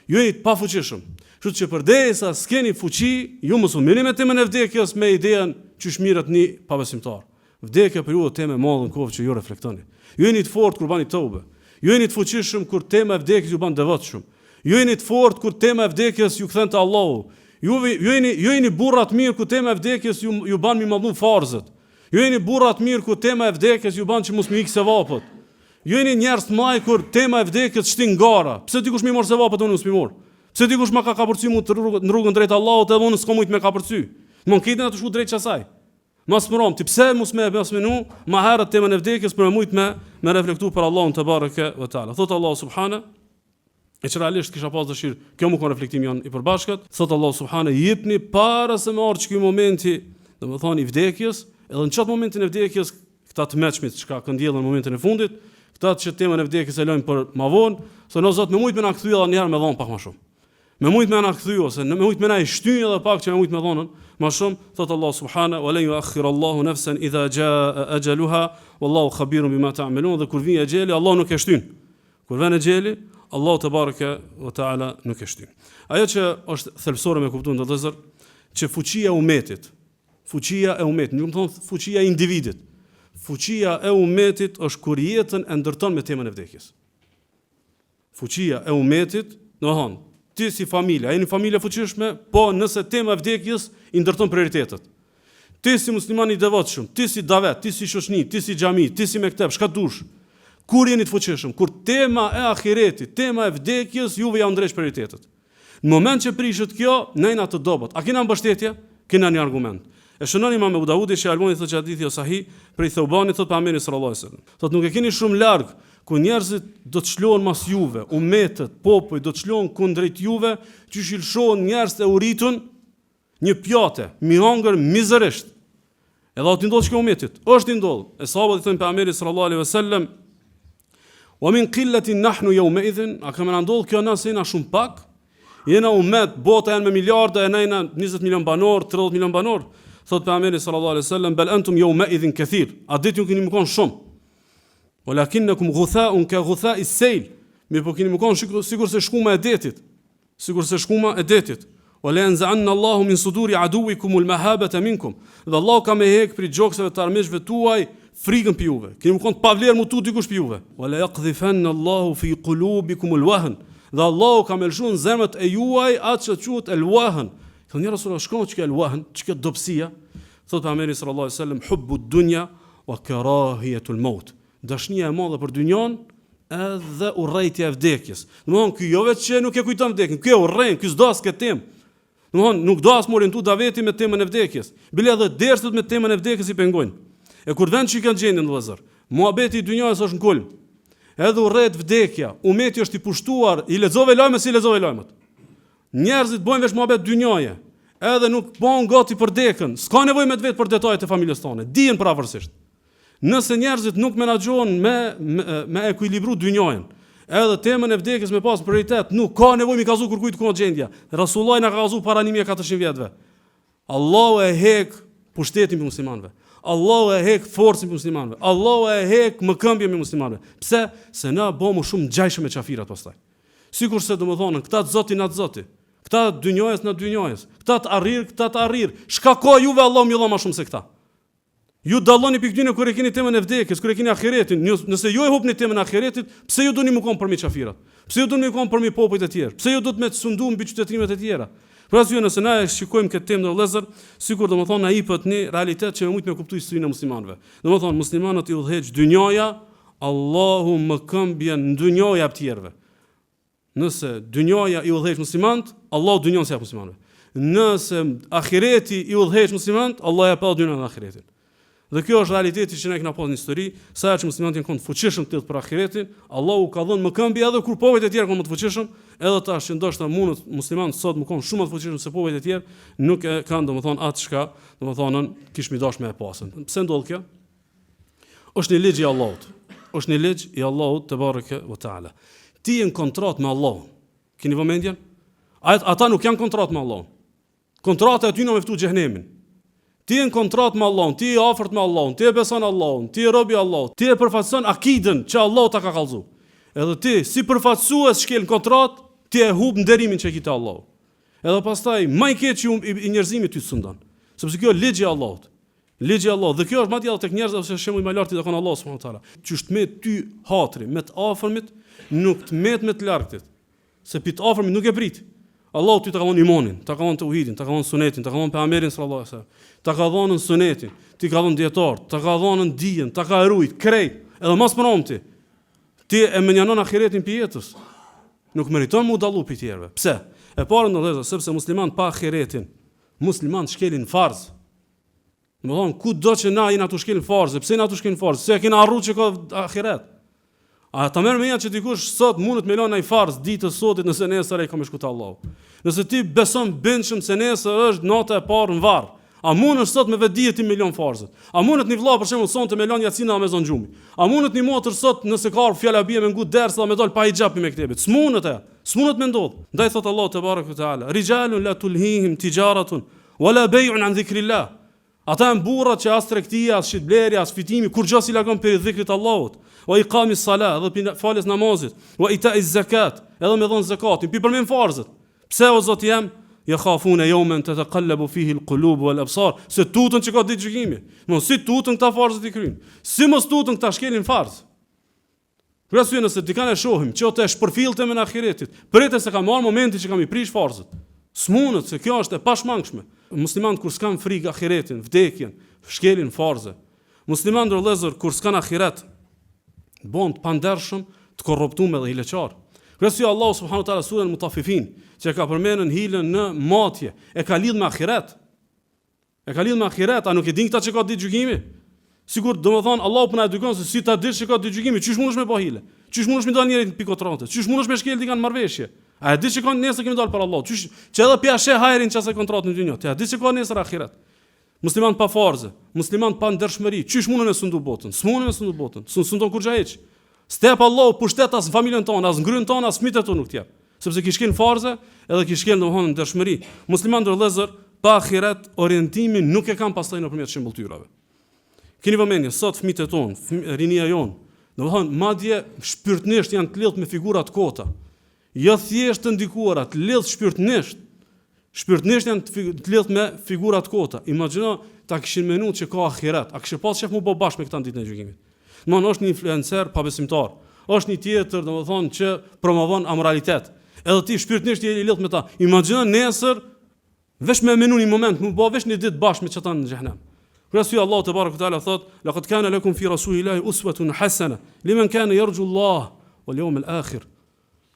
Ju jeni të pafuqishëm. Kështu që përdesa s'keni fuqi, ju mos u merrni me temën e vdekjes me idenë qysh mirët një pabesimtar. Vdekja për ju është temë e madhe në kohë që ju reflektoni. Ju jeni të fortë kur bani tobe. Ju jeni të fuqishëm kur tema e vdekjes ju bën devotshëm. Ju jeni të fortë kur tema e vdekjes ju kthen te Allahu. Ju jeni burra të mirë kur tema e vdekjes ju bën mi mallum farzët. Ju jeni burra të mirë kur tema e vdekjes ju bën që mos mi ikë sevapët. Ju jeni njerëz të maj kur tema e vdekjes shtin gara. Pse dikush më mor sevapët unë mos më mor? Pse dikush më ka kapërcy mu në rrugën drejt Allahut edhe unë s'kam mujt me kapërcy? Mund kitën atë shku drejt çasaj. Mas mërom, ti pse mos me besmenu, ma herët temën e vdekjes për mujt me reflektu për Allahun te bareke ve taala. Thot Allah subhana, e që realisht kisha pas dëshirë, kjo mu ka reflektim janë i përbashkët. Thot Allah subhana, jepni para se me ardh ky momenti, domethënë i vdekjes, edhe në çat momentin e vdekjes, këta të mëshmit çka këndjellën në momentin e fundit, këta që temën e vdekjes e lënë për ma vonë, se në Zot me mujt me na kthy edhe një herë me dhon pak më shumë. Me mujt me na kthy ose me mujt me na i shtyj edhe pak që me mujt me dhonën, më shumë thot Allah subhanahu wa la yu'akhkhiru Allahu nafsan idha jaa ajaluha wallahu khabirun bima ta'malun. Dhe kur vjen ajali, Allah nuk e shtyn. Kur vjen ajali, Allah te baraka wa taala nuk e shtyn. Ajo që është thelbësore me kuptuar të vëllezër, që fuqia e umetit, nuk më thon fuqia e individit. Fuqia e umetit është kur jetën e ndërton me temën e vdekjes. Fuqia e umetit, domethënë, ti si familja, jeni familje fuqishme, po nëse tema e vdekjes i ndërton prioritetet. Ti si musliman i devotshëm, ti si davet, ti si shoqni, ti si xhami, ti si mekteb, çka dush. Kur jeni të fuqishëm, kur tema e ahiretit, tema e vdekjes juve ja ndresh prioritetet. Në moment që prishet kjo, nejna të dobët. A kena mbështetje? Kena një argument. E shënon Imam Abu Davudi që Albani thotë që hadithi është sahih, prej Thaubanit thotë pejgamberi sallallahu alajhi wasallam. Thotë nuk e keni shumë larg ku njerëzit do të çlohen mas juve, umetet, popull do të çlohen kundrejt juve, që shilshohen njerëz të uritun një pjate, mi hangër mizërisht. Edhe aty ndodh që umetit, është i ndodh. E sahabët i thonë pejgamberit sallallahu alajhi wasallam, "Wa min qillatin nahnu yawma idhin", a kemë ndodh kjo na se na shumë pak. Jena umet, bota janë me miliarda, e nejna 20 milion banor, 30 milion banor. Thot pejgamberi sallallahu alaihi wasallam, "Bal antum yawma idhin kathir", a ditë ju keni më kon shumë. "Walakinnakum ghutha'un ka ghutha'is sayl", me po keni më kon sikur se shkuma e detit. "Wala yanza'anna Allahu min suduri aduwikum al-mahabata minkum", dhe Allah ka me hek për gjoksave të armiqve tuaj frikën për juve. Keni më kon të pavlerë mu tu dikush për juve. "Wala yaqdhifanna Allahu fi qulubikum al-wahn", dhe Allah ka me lëshu në zemët e juaj atë që quhet el-wahn. Thënë një Rasulullah, shkon që kjo el-wahn, që kjo dobësia, thot pejgamberi sallallahu alajhi wasallam, hubbu dunya wa karahiyatul maut. Dashnia e madhe për dynjan edhe urrejtja e vdekjes. Domthon ky jo vetë që nuk e kujton vdekjen, ky e urren, ky s'do as këtë temë. Domthon nuk do as më orientu daveti me temën e vdekjes. Bile edhe dersët me temën e vdekjes i pengojnë. E kur vend që i kanë gjendën vëllazër, muhabeti i dynjas është në kulm. Edhe urret vdekja, umeti është i pushtuar, i lexove lajmet si lexove lajmet. Njerëzit bojnë vesh muhabet dynjaje, edhe nuk bën gati për dekën. S'ka nevojë me vetë për detajet e familjes tonë. Dihen pavarësisht. Nëse njerëzit nuk menaxhojnë me ekuilibru dynjajën, edhe temën e vdekjes me pas prioritet, nuk ka nevojë mi kazu kërkujt ku gjendja. Rasulullah na ka kazu para 1400 vjetëve. Allahu e hek pushtetin për muslimanëve. Allahu e hek forcën për muslimanëve. Allahu e hek mëkëmbjen për muslimanëve. Pse? Se na bëmu shumë ngjajshëm me qafirat pastaj. Sikurse domethënë, këta të zoti na të zoti. Këta dynjajës na dynjajës. Këta të arrir. Çka ka juve Allahu më dha më shumë se këta. Ju dalloni pikë kur e keni temën e vdekjes, kur e keni ahiretin. Nëse ju e hupni temën e ahiretit, pse ju doni më kon për mi qafirat? Pse ju doni më kon për mi popujt e tjerë? Pse ju do të më sundu mbi qytetrimet e tjera? Për arsye nëse na e shikojmë këtë temë në vëllezër, sikur domethënë na jepet një realitet që më shumë me kuptoj historinë e muslimanëve. Domethënë muslimanët i udhëheq dynjaja, Allahu më këmbjen në dynjaja të tjerëve. Nëse dynjaja i udhëheq muslimanët, Allahu dynjon se muslimanëve. Nëse ahireti i udhëheq muslimanët, Allah ja pa dynjan në ahiretin. Dhe kjo është realiteti që ne kemi pasur në histori, sa që muslimanët janë fuqishëm të për ahiretin, Allahu ka dhënë më këmbë edhe kur popujt e tjerë kanë më të fuqishëm, edhe tash që ndoshta mundet muslimanët sot më kanë shumë më të fuqishëm se popujt e tjerë, nuk e kanë domethënë atë çka domethënë kish mi dash me e pasën. Pse ndodh kjo? Është një ligj i Allahut. Është një ligj i Allahut te bareke ve taala. Ti je në kontratë me Allahun. Keni vëmendjen? Ata nuk janë kontratë me Allahun. Kontrata e tyre me ftu xhenemin. Ti je në kontratë me Allahun, ti je afërt me Allahun, ti e beson Allahun, ti je rob i Allahut, ti e përfaqëson akidën që Allahu ta ka kallëzuar. Edhe ti si përfaqësues shkel në kontratë, ti e humb nderimin që ke te Allahu. Edhe pastaj më i keq i njerëzimit ty sundan. Sepse kjo ligji i Allahut. Ligji i Allahut. Dhe kjo është më tjetër tek njerëzit ose shembull më lart i takon Allahu subhanahu wa taala. Qysh të me ty hatri, me të afërmit, nuk të met me të largtit. Se pi të afërmit nuk e prit. Allahu ty ta ka dhënë imanin, ta ka dhënë tauhidin, ta ka dhënë sunetin, ta ka dhënë pejgamberin sallallahu alaihi wasallam. Ta ka dhënë sunetin, ti ka dhënë dietar, ta ka dhënë dijen, ta ka rujt, krejt, edhe mos promti. Ti e menjanon ahiretin për jetës. Nuk meriton mu dallu për tjerëve. Pse? E para ndodhet sepse musliman pa ahiretin, musliman shkelin farz. Domethënë kudo që na jena tu shkelin farz, pse na tu shkelin farz? Se kena harruar që ka ahiret. A ta merr me ja që dikush sot mundet me lënë ai farz ditës sotit nëse nesër ai ka më shkuta Allahu. Nëse ti beson bindshëm se nesër është nata e parë në varr, a mundesh sot me vetë ti milion farzët? A mundet një vëlla për shembull sonte me lënë Yacina me zon xhumi? A mundet një motër sot nëse ka fjala bie me ngut dersa me dal pa hijab me mektebit? S'mundet e. S'mundet me ndodh. Ndaj thot Allah te bareke ve teala, rijalun la tulhihim tijaratun wala bay'un an dhikrillah. Ata janë burrat që as tregtia, as shitblerja, as fitimi kur gjë si largon për dhikrit Allahut. Wa iqamis salat, edhe falës namazit, wa ita'iz zakat, edhe me dhon zakatin, pi përmend farzët. Pse o Zot jam? Yakhafuna yawman tataqallabu fihi alqulub wal absar. Se tutën që ka ditë gjykimi. Mos si tutën këta farzët i kryen. Si mos tutën këta shkelin farz. Për arsye nëse dikan e shohim që ata shpërfillte me ahiretit, pritet se ka marrë momentin që kam i prish farzët. S'mundet se kjo është e pashmangshme. Muslimanët kur s'kan frikë ahiretin, vdekjen, shkelin farze. Muslimanët ndërlëzër kur s'kan ahiret, bën të pandershëm, të korruptuar dhe hileqar. Për arsye Allah subhanahu wa taala surën Mutaffifin, që ka përmendur hilën në matje, e ka lidh me ahiret. E ka lidh me ahiret, a nuk e din këta që ka ditë gjykimi? Sigur, domethënë Allahu po na edukon se si ta dish që ka ditë gjykimi, çish mundesh me bahile? Çish mundesh me dal njëri në pikotrante? Çish mundesh me shkel dikan marrveshje? A e di që kanë nesër kemi dal për Allah? Çish që edhe pia sheh hajrin çase kontratë në dynjë. Ti a di që ka nesër ahiret? Musliman pa farze, musliman pa ndershmëri, çish mundën me sundu botën? S'mundën me sundu botën. Sundon kur xhaheq. Step Allahu pushtet as familjen tonë, as ngryen tonë, as fëmijët tonë nuk t'jap. Sepse kishkin farze, edhe kishkin domthonë ndershmëri. Musliman ndërlëzër pa ahiret orientimin nuk e kanë pastaj nëpërmjet shembulltyrave. Keni vëmendje, sot fëmijët tonë, rinia jon, domthonë madje shpirtnisht janë të lidhur me figura të kota. Jo thjesht të ndikuara, të lidhur shpirtnisht. Shpirtnisht janë të lidhur me figura të kota. Imagjino ta kishin menuar që ka ahiret, a kishin pas shef mu bë bashkë me këtë ditën e gjykimit. Domthonë është një influencer pa besimtar. Është një tjetër domethënë që promovon amoralitet. Edhe ti shpirtnisht je i lidhur me ta. Imagjino nesër veç me menu një moment, më bë veç një ditë bashkë me çata në xhenem. Kur asu Allah te baraka taala thot, laqad kana lakum fi rasulillahi uswatun hasana liman kana yarju Allah wal yawm al akhir.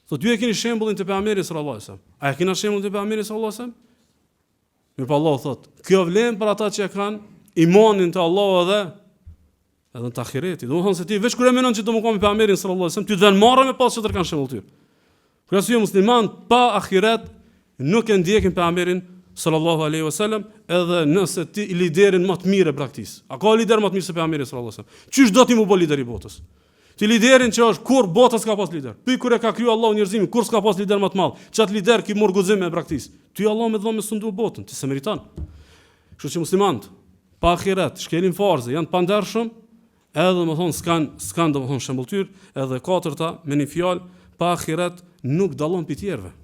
Thot ju e keni shembullin te pejgamberit sallallahu alaihi wasallam. A e keni shembullin te pejgamberit sallallahu alaihi wasallam? Mirpo Allah thot, kjo vlen për ata që kanë imanin te Allahu edhe të ahireti. Domethënë se ti veç kur e mendon që do të komi pejgamberin sallallahu alaihi wasallam, ty do të marrë me pas që të kanë shembull ty. Kur asu musliman pa ahiret nuk e ndjekin pejgamberin sallallahu alaihi wasallam, edhe nëse ti liderin më të mirë praktis. A ka lider më të mirë se pejgamberi sallallahu alaihi wasallam? Çish do ti më bë lider i botës? Ti liderin që është kur bota s'ka pas lider. Ty kur e ka kriju Allahu njerëzimin, kur s'ka pas lider më të madh. Çat lider ki mor guxim me praktis. Ty Allah më dhon me sundu botën, ti se meriton. Kështu që muslimanët pa ahiret, shkelin farze, janë të pandershëm, edhe më thonë s'kan domethënë shembulltyr, edhe katërta me një fjalë, pa ahiret nuk dallon pi tjerëve.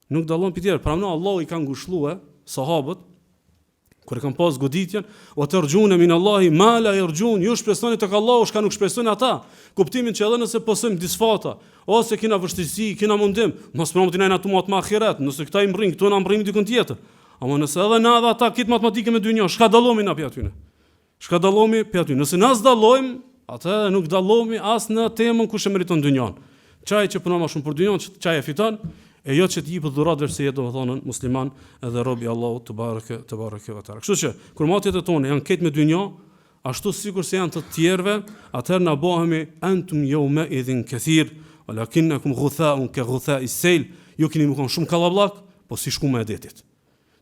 Nuk dallon pi tjerë. Pra Allahu i ka ngushëlluar sahabët kur e kanë pas goditjen, o të rgjune min Allahi ma la yarjun, ju shpresoni tek Allahu shka nuk shpresoni ata. Kuptimin që edhe nëse posojmë disfata, ose kena vështirësi, kena mundim, mos promovojmë ti na tumat me ahiret, nëse këta i mbrin, këtu na mbrin dikun tjetër. Ama nëse edhe na dha ata kit matematike me dynjë, shka dallomi na pi aty. Shka dallomi pi aty. Nëse na dallojmë, atë nuk dallomi as në temën kush e meriton dynjën. Çaj që punon më shumë për dynjën, çaj e fiton. E jo që të jepë dhurat vetë se jetë domethënë musliman edhe rob i Allahut te bareke ve teala. Kështu që kur matjet e tona janë këtë me dynjë, ashtu sikur se janë të tjerëve, atëherë na bëhemi antum yawma idhin kathir, walakinnakum ghutha'un ka ghutha'is sayl. Ju keni më kon shumë kallabllak, po si shkuma e detit.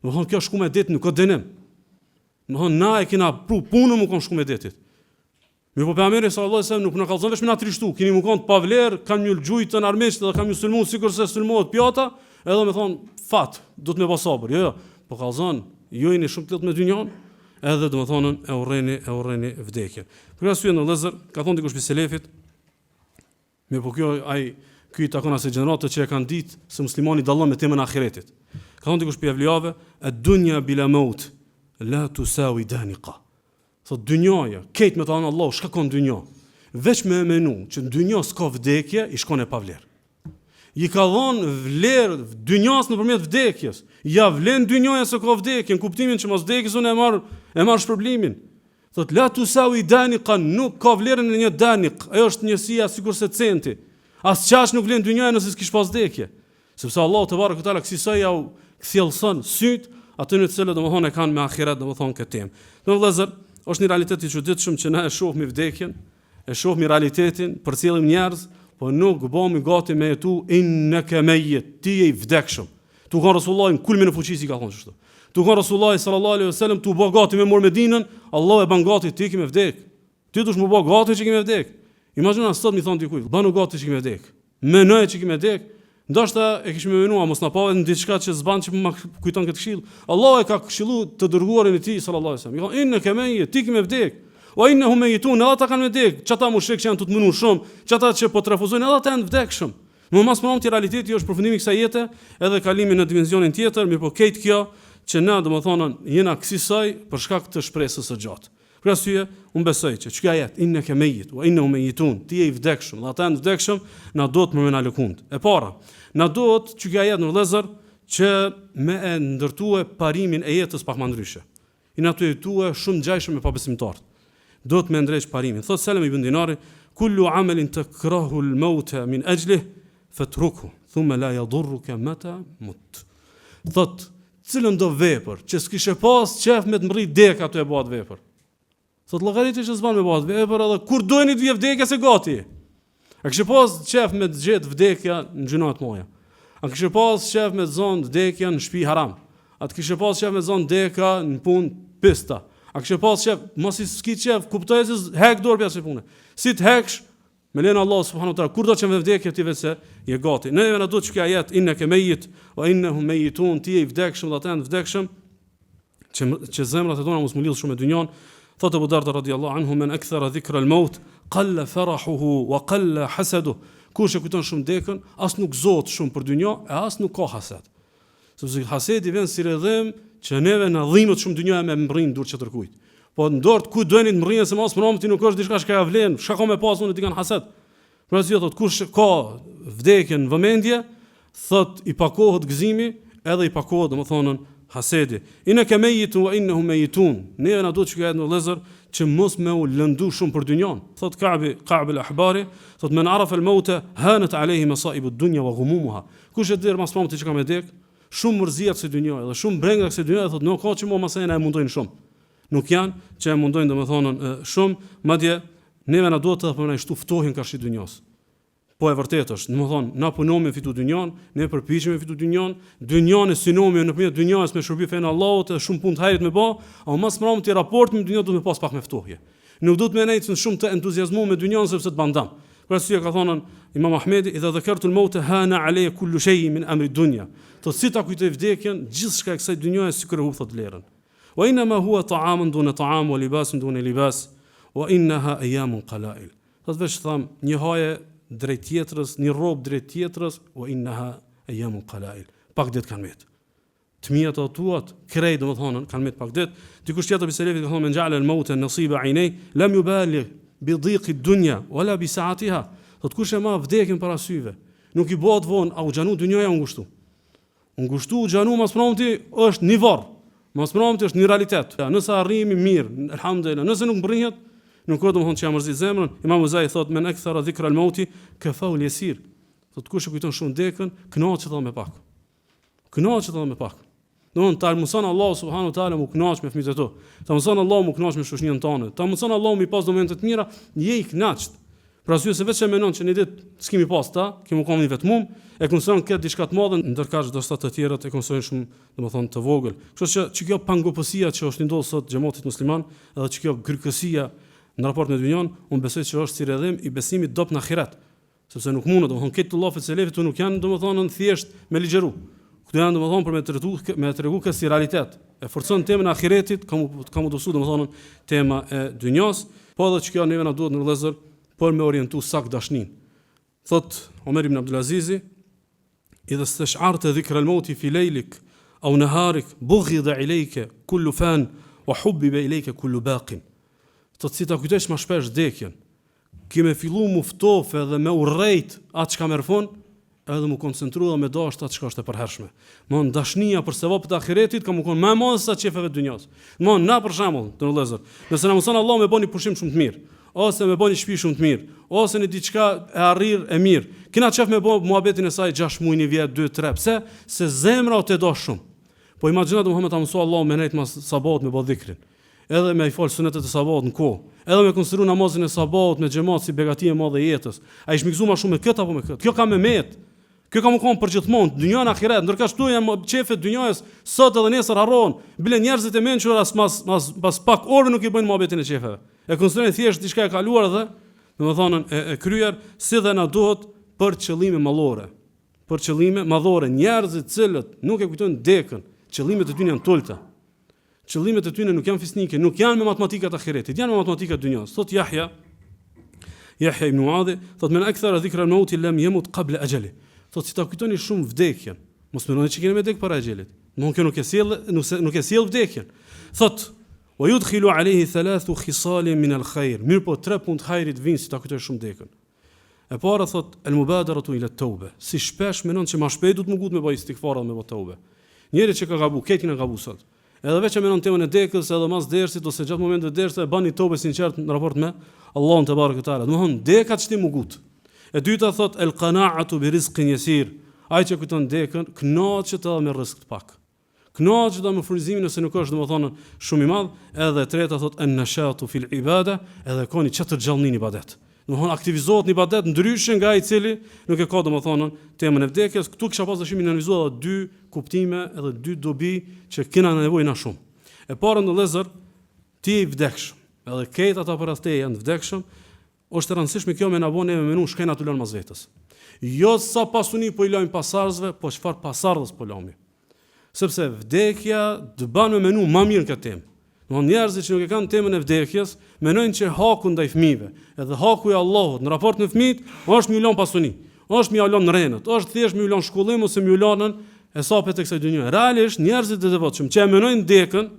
Domethënë kjo shkuma e detit nuk ka dënim. Domethënë na e kena punën më kon shkuma e detit. Mirë po pejgamberi sallallahu alajhi wasallam nuk na kallzon vetëm na trishtu, keni më kon të pavler, kanë një gjujtën armiqt dhe kanë një sulmuar sikur se sulmohet pjata, edhe më thon fat, do të më bëj sabër. Jo, po kallzon, ju jeni shumë të me dynjën, edhe domethënë e urreni vdekjen. Për arsye në Vëllezër, ka thonë dikush për selefit, mirë po ky i takon asaj gjeneratës që e kanë ditë se muslimani dallon me temën e ahiretit. Ka thonë dikush për evliave, ad-dunya bila maut la tusawi daniqa. Thot dynjaja, ketë me të anë Allah, shka konë dynja? Veç me menu që në dynja s'ka vdekje, i shkon e pa vlerë. I ka dhonë vlerë dynjas në përmjet vdekjes. Ja vlen dynjaja se ka vdekje, në kuptimin që mos vdekjes unë e marrë shpërblimin. Thot, la tu sa u i danika, nuk ka vlerën në një danik, ajo është njësia sikur se centi. As qash nuk vlen dynjaja nëse s'kish pas vdekje. Sepse Allah të barë këtala kësisaj ja u kthjellson syt, aty në të cilët domethënë e kanë me ahiret domethënë këtë temë. Vëllezër, është një realitet i çuditshëm që na e shohim vdekjen, e shohim realitetin, përcjellim njerëz, po nuk bëhemi gati me jetu innaka mayyit, ti je i vdekshëm. Tu ka Resulullah në kulmin e fuqisë ka thonë kështu. Tu ka Resulullah sallallahu alaihi wasallam tu bë gati me Medinën, Allah e ban gati ti që me vdek. Ti dush më bë gati që me vdek. Imagjino sot më thon dikujt, banu gati që me vdek. Menoj që me vdek, Ndoshta e kishim menuar mos na pa në diçka që s'ban që më kujton këtë këshill. Allah e ka këshilluar të dërguarin e tij sallallahu alajhi wasallam. I thonë inna kama ti me vdek. Wa innahum mayitun, ata ta kanë vdek. Çata mushrik që janë të mënuar shumë, çata që po trafuzojnë edhe ata janë vdekshëm. Në mas më ti realiteti është përfundimi i kësaj jete, edhe kalimi në dimensionin tjetër, mirë po këtë kjo që na domethënë jena kësaj për shkak të shpresës së gjatë. Për arsye, unë besoj që kjo ajet innaka mayit wa innahum mayitun, ti je i vdekshëm, dhe ata janë vdekshëm, na duhet më na lëkund. E para, na duhet që kjo ajet në vëllezër që me e ndërtue parimin e jetës pak më ndryshe. I na tuetue shumë ngjajshëm me pabesimtarët. Duhet me ndrejsh parimin. Thot Selam ibn Dinari, kullu amalin takrahu al-mauta min ajlihi fatrukhu thumma la yadurruka mata mut. Thot, cilën do vepër që s'kishe pas qef me të mrit dek ato e bëhat vepër. Thot llogaritë që s'ban me bëhat vepër edhe kur dojeni të vje vdekja se gati. A kishe pas qef me të gjet vdekja në gjunat moja. A kishe pas qef me të zon vdekja në shtëpi haram. A kishe pas qef me të zon vdekja në punë pista. A kishe pas qef, mos i s'ki qef, kuptoj se hek dorë pjesë punë. Si të heksh me lenë Allah subhanahu wa taala, kur do të çem vdekje ti vetë se je gati. Neve na duhet që ajet innaka mayit wa innahum mayitun, ti je i vdekshëm dhe ata janë vdekshëm, që zemrat e tona mos mu lidh shumë me dynjan. Thot Abu Darda radhiyallahu anhu men akthara dhikra al-maut qalla farahuhu wa qalla hasaduhu. Kush e kujton shumë dekën, as nuk zot shumë për dynjë, e as nuk ka hased. Sepse hasedi vjen si rrëdhem që neve na dhimbet shumë dynja me mbrin dur që tërkujt. Po ndort ku doeni të mrrihen se mos mëron ti nuk është diçka që ka vlen, çka ka me pas unë ti kanë hased. Por as thot kush ka vdekjen në vëmendje, thot i pakohet gëzimi, edhe i pakohet domethënë hasedi. Innaka mayitun wa innahum mayitun. Ne na duhet të shkojmë në vëllezër që mos me u lëndu shumë për dynjan. Thot Ka'b al-Ahbari, thot men arafa al-mauta hanat alayhi masa'ib ad-dunya wa ghumumuha. Kush e der mas pamti që ka me dek, shumë mërziat se dynja, edhe shumë brenga se dynja, thot nuk ka që mo masajna e mundojnë shumë. Nuk janë që e mundojnë domethënë shumë, madje neve na duhet të përmendë shtu ftohin karshi dynjas. Po e vërtetë është, domethënë na punojmë fitu dynjan, ne përpiqemi fitu dynjan, dynjan e synomi nëpërmjet dynjas me shërbi fen Allahut, edhe shumë punë të hajrit me bë, ama mas mëram ti raport me dynjan duhet me pas pak me ftohje. Nuk duhet me nejtë shumë të entuziazmuar me dynjan sepse të bandam. Për arsye ka thonë Imam Ahmedi, idha dhakartu al-maut hana alayya kullu shay'in min amri dunya. To si ta kujtoj vdekjen, gjithçka e kësaj dynjaje sikur e thot lerën. Wa inma huwa ta'amun duna ta'am wa libasun duna libas wa innaha ayamun qala'il. Thot vesh tham një haje drejt tjetrës, një rrobë drejt tjetrës, wa innaha ayamun qala'il. Pak ditë kanë met. Të mijat e tuat, krej domethënë kanë met pak ditë. Dikush tjetër biselef ka thonë men ja'ala al-maut nasiba 'aynay lam yubaligh bi dhiq ad-dunya wala bi sa'atiha. Thot kush e ma vdekjen para syve, nuk i bëhet vonë, au xhanu dynjaja u ngushtu. U ngushtu xhanu mas pronti është një varr. Mas pronti është një realitet. Ja, nëse arrimi mirë, alhamdulillah, nëse nuk mbrihet, nuk ka domethënë që ja mërzit zemrën. Imam Uzai thot men akthara dhikra al-mauti ka faul yasir. Thot kush e kujton shumë dekën, kënaqet edhe me pak. Kënaqet edhe me pak. Domthon ta mëson Allah subhanahu wa taala mu kënaq me fëmijët e tu. Ta mëson Allah mu kënaq me shoqërinë tonë. Ta mëson Allah mu pas momente të mira, je i kënaqur. Për arsye se vetë mendon që në ditë s'kemi pas ta, kemi qenë një vetmum, e konsideron këtë diçka të madhe, ndërkaq do të tjerët e konsiderojnë shumë, domethënë të vogël. Kështu që kjo pangopësia që është ndodhur sot xhamatit musliman, edhe që kjo grykësia në raport me dynjan, unë besoj se është si rrëdhem i besimit dop në ahiret. Sepse nuk mundet, domethënë këtë llafet se lefit nuk janë domethënë thjesht me ligjëru. Këto janë domethënë për me tregu këtë si realitet. E forcon temën e ahiretit, kam udhësuar domethënë tema e dynjas, po edhe që kjo neve na duhet në vëllezër por me orientu sak dashnin. Thot Omer ibn Abdulazizi, idha stash'arta dhikra al-mauti fi lejlik, au naharik, bughida ilejke kullu fan, wa hubbiba ilejke kullu baqin. Thot si ta kujtesh ma shpesh dekjen, ki me fillu mu ftof edhe me urrejt atë çka merfon, edhe mu koncentru dhe me dasht atë çka është e përhershme. Mon dashnia për sevapët e ahiretit ka mu kon më madhe sa çefeve të dunjas. Mon na për shembull, të vëllezër, nëse na mëson Allah me bëni pushim shumë të mirë, ose me bëni shtëpi shumë të mirë, ose në diçka e arrir e mirë. Kena çef me bë muhabetin e saj 6 muaj, një vjet, 2, 3. Pse? Se zemra o të do shumë. Po imagjino të Muhamedi ta mësoi Allah me nejt mas sabat me bë dhikrin. Edhe me i fal sunetet e sabat në kohë. Edhe me konsideru namazin e sabat me xhamat si begati e madhe e jetës. Ai shmikzu më shumë me këtë apo me këtë? Kjo ka me met. Kjo ka më kon për gjithmonë, dynja në ahiret, ndërka shtu janë çefet dynjës, sot edhe nesër harrohen. Bile njerëzit e mençur as pas pak orë nuk i bëjnë muhabetin e çefeve. E konsiderojnë thjesht diçka e kaluar dhe, domethënë e kryer si dhe na duhet për qëllime mallore. për qëllime madhore, njerëzit cilët nuk e kujtojnë dekën, qëllimet e tyre janë tolta. Qëllimet e tyre nuk janë fisnike, nuk janë me matematikat e ahiretit, janë me matematikat e dunjas. Thot Yahya ibn Muadh, thot men akthara dhikra al-maut lam yamut qabla ajali. Thot si ta kujtoni shumë vdekjen, mos mendoni që keni me dek para ajelit. Kjo nuk e sjell vdekjen. Thot wa yudkhilu alayhi thalathu khisal min al-khair. Mirë po 3 punë të hajrit vinë si ta kujtoj shumë dekën. E para thot al-mubadaratu ila at-tauba. Si shpesh mendon që më shpejt do të mungut me bëj istighfar dhe me bëj tauba. Njëri që ka gabu, ketin e gabu sot. Edhe veç e mendon temën e dekës, edhe mas dersit ose gjatë momentit të dersit e bani tauba sinqert në raport me Allahun te bareke teala. Domthon deka ç'ti mungut. E dyta thot al-qana'atu bi rizqin yasir. Ai që kujton dekën, kënaqet edhe me rrezik të pak. Kënaqet edhe me furnizimin nëse nuk është domethënë shumë i madh. Edhe e treta thot an-nashatu fil ibada, edhe koni çtë gjallënin ibadet. Domthon aktivizohet në ibadet ndryshe nga ai i cili nuk e ka domethënë temën e vdekjes. Ktu kisha pas dëshimin të analizuar edhe 2 kuptime edhe 2 dobi që kena nevojë na shumë. E para në vëllezër, ti je i vdekshëm, edhe këta ata para te janë vdekshëm, është e rëndësishme kjo me na bënë me menu shkena të lënë mas vetës. Jo sa pasuni po i lajm pasardhësve, po çfarë pasardhës po lajmi. Sepse vdekja të bën me menu më mirë këtë temë. Domthonë njerëzit që nuk e kanë temën e vdekjes, mendojnë që haku ndaj fëmijëve, edhe haku i Allahut në raport me fëmijët është me ulon pasuni, është me ulon në rrenët, është thjesht me ulon shkollim ose me ulonën e sapet e kësaj dhunje. Realisht njerëzit e devotshëm që e mendojnë dekën,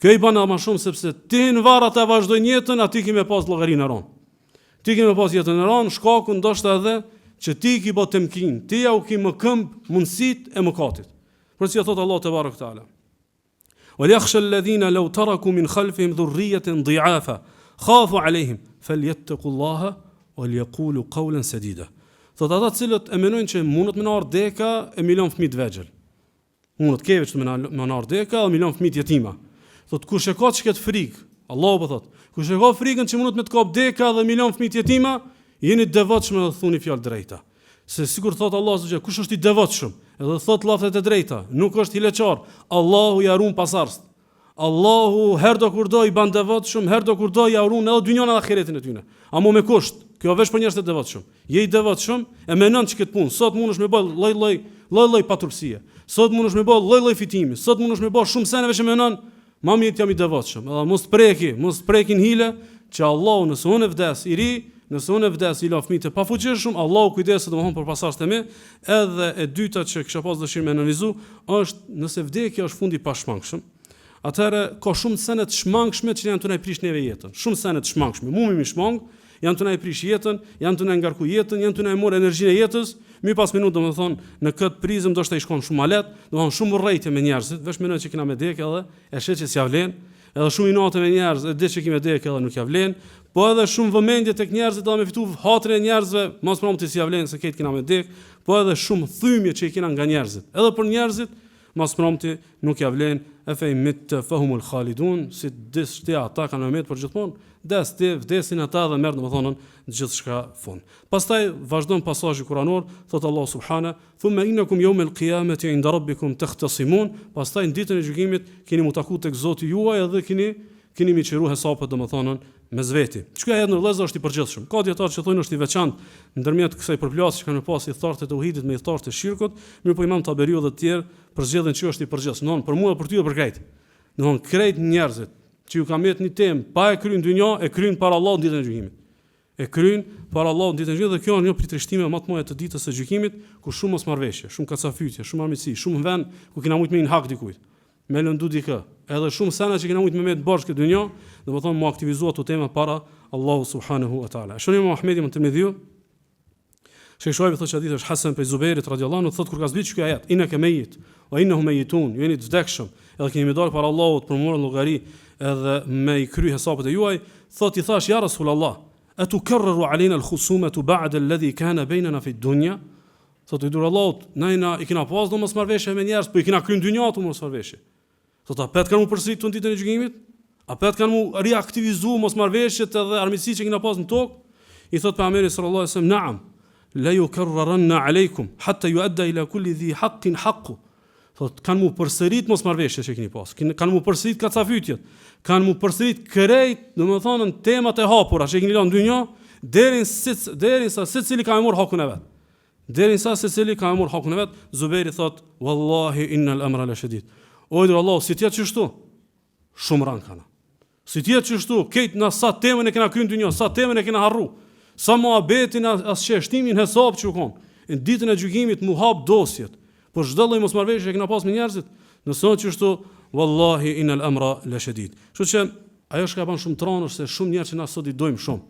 kjo i bën më shumë sepse ti në varr ata vazhdojnë jetën, aty kimë pas llogarinë ron. Ti kimë pas jetën e ron, shkaku ndoshta edhe që ti ki bë temkin, ti ja u ki më këmb mundësitë e mëkatit. Por si thot Allah te barek taala. وليخشى الذين لو تركوا من خلفهم ذرية ضعافا خافوا عليهم فليتقوا الله وليقولوا قولا سديدا. Thot ata cilët e mendojnë që mundet me ardh deka e milion fëmijë të vegjël. Mundet keveç me ardh deka e milion fëmijë jetima. Thot kush e ka çket frikë, Allahu po thot, kush e ka frikën që mundet me të kap deka dhe milion fëmijë jetima, jeni të devotshëm dhe thuni fjalë drejta. Se sikur thot Allahu se kush është i devotshëm, edhe thot llaftet e drejta, nuk është hileçar. Allahu ja ruan pasardhës. Allahu herë do kur do i ban devotshëm, herë do kur do ja ruan edhe dynjon edhe ahiretin e tyre. Amo me kusht, kjo veç për njerëz të devotshëm. Je i devotshëm, e mendon që këtë punë, sot mundesh me bë lloj paturpsie. Sot mundesh me bë lloj fitimi, sot mundesh me bë shumë sene veç e mendon, më mirë jam i devotshëm. Edhe mos prekin hile që Allahu nëse unë vdes i ri, nëse unë vdes i la fëmijët e pafuqishëm, Allahu kujdeset domthon për pasardhët e mi. Edhe e dyta që kisha pas dëshirë me analizu është nëse vdekja është fundi i pashmangshëm, atëherë ka shumë sene të shmangshme që janë të na prish neve jetën. Shumë sene të shmangshme, mumi shmang, janë të na prish jetën, janë të na ngarku jetën, janë të na marr energjinë e jetës. Mi pas minutë domthon në këtë prizëm do të shkon shumë malet, domthon shumë urrëtie me njerëzit, veç mendoj që kena me dekë edhe e shet që s'ja vlen, edhe shumë inate me njerëz, e di që kimë dekë edhe nuk ja vlen. Po edhe shumë vëmendje tek njerëzit edhe me fitu hatrin e njerëzve, mos promti si javlen se këtë kena me dek, po edhe shumë thymje që i kena nga njerëzit. Edhe për njerëzit, mos promti nuk javlen, e fej mit fahumul khalidun, si dishte ata kanë me për gjithmonë, vdesin ata dhe merr domethënë gjithçka fund. Pastaj vazhdon pasazhi kuranor, thot Allah subhana, thumma innakum yawm al-qiyamati 'inda rabbikum takhtasimun, pastaj në ditën e gjykimit keni mu taku tek Zoti juaj edhe keni mi qiru hesapet domethënë mes veti. Çka edhe në vëllezër është i përgjithshëm. Ka dietar që thonë është i veçantë ndërmjet kësaj përplasje që kanë pas i thartë të uhidit me i thartë të shirkut, mirë po Imam Taberiu dhe të tjerë përzgjedhin që është i përgjithshëm. Domthon për mua për ty dhe për krejt. Domthon krejt njerëzit që ju kanë marrë një temë pa e kryen dynjë, e kryen para Allahut ditën e gjykimit. E kryen para Allahut ditën e gjykimit dhe kjo është një prej trishtime më të mëdha të ditës së gjykimit, ku shumë mosmarrveshje, shumë kacafytje, shumë armiqësi, shumë vend ku kena mujt me një hak dikujt. Me lëndu dikë, edhe shumë sena që kena mujt me bashkë këtë dynjë, domethënë më aktivizuar të tema para Allahu subhanahu wa taala. Shoni Muhamedi ibn Tirmidhiu, Sheikh Shuaib thotë hadith është Hasan pe Zubairit radhiyallahu anhu, thotë kur ka zbritur ky ajet, inaka mayit wa innahum mayitun, jeni të vdekshëm, edhe keni më dalë para Allahut për morën llogari edhe me i kry hesapet e juaj, thotë i thash ja Rasulullah, atukarraru alena al-khusumatu ba'da alladhi kana baynana fi ad-dunya? Thotë i dur Allahut, na i kena pas domosmarrveshje me njerëz, po i kena kryer dynjat domosmarrveshje. Thotë apet kanë u përsërit në ditën e gjykimit? Apet kanë u riaktivizuar mosmarrveshjet edhe armiqësitë që kena pas në tokë? I thotë pejgamberi sallallahu alaihi wasallam, "Na'am, la yukarraranna alaykum hatta yu'adda ila kulli dhi haqqin haqqu." Thotë kanë mu përsërit mosmarrveshjet që keni pas. Kanë mu përsërit kacafytjet. Kanë mu përsërit krejt, domethënë temat e hapura që keni lënë në dynjë, derisa secili ka marrë hakun e vet. Derisa secili ka marrë hakun e vet, Zuberi thot: "Wallahi innal amra la shadid." O idhur Allah, si ti atë çështu? Shumë rënd kana. Si ti atë çështu, këtë na sa temën e kena kryen dynjë, sa temën e kena harru. Sa mohabetin as çështimin hesab që u kon. Në ditën e gjykimit mu hap dosjet. Po çdo lloj mosmarrveshje që kena pas me njerëzit, nëse çështu, wallahi innal amra la shadid. Kështu që ajo që ka bën shumë tron është se shumë njerëz që na sot I dojmë shumë.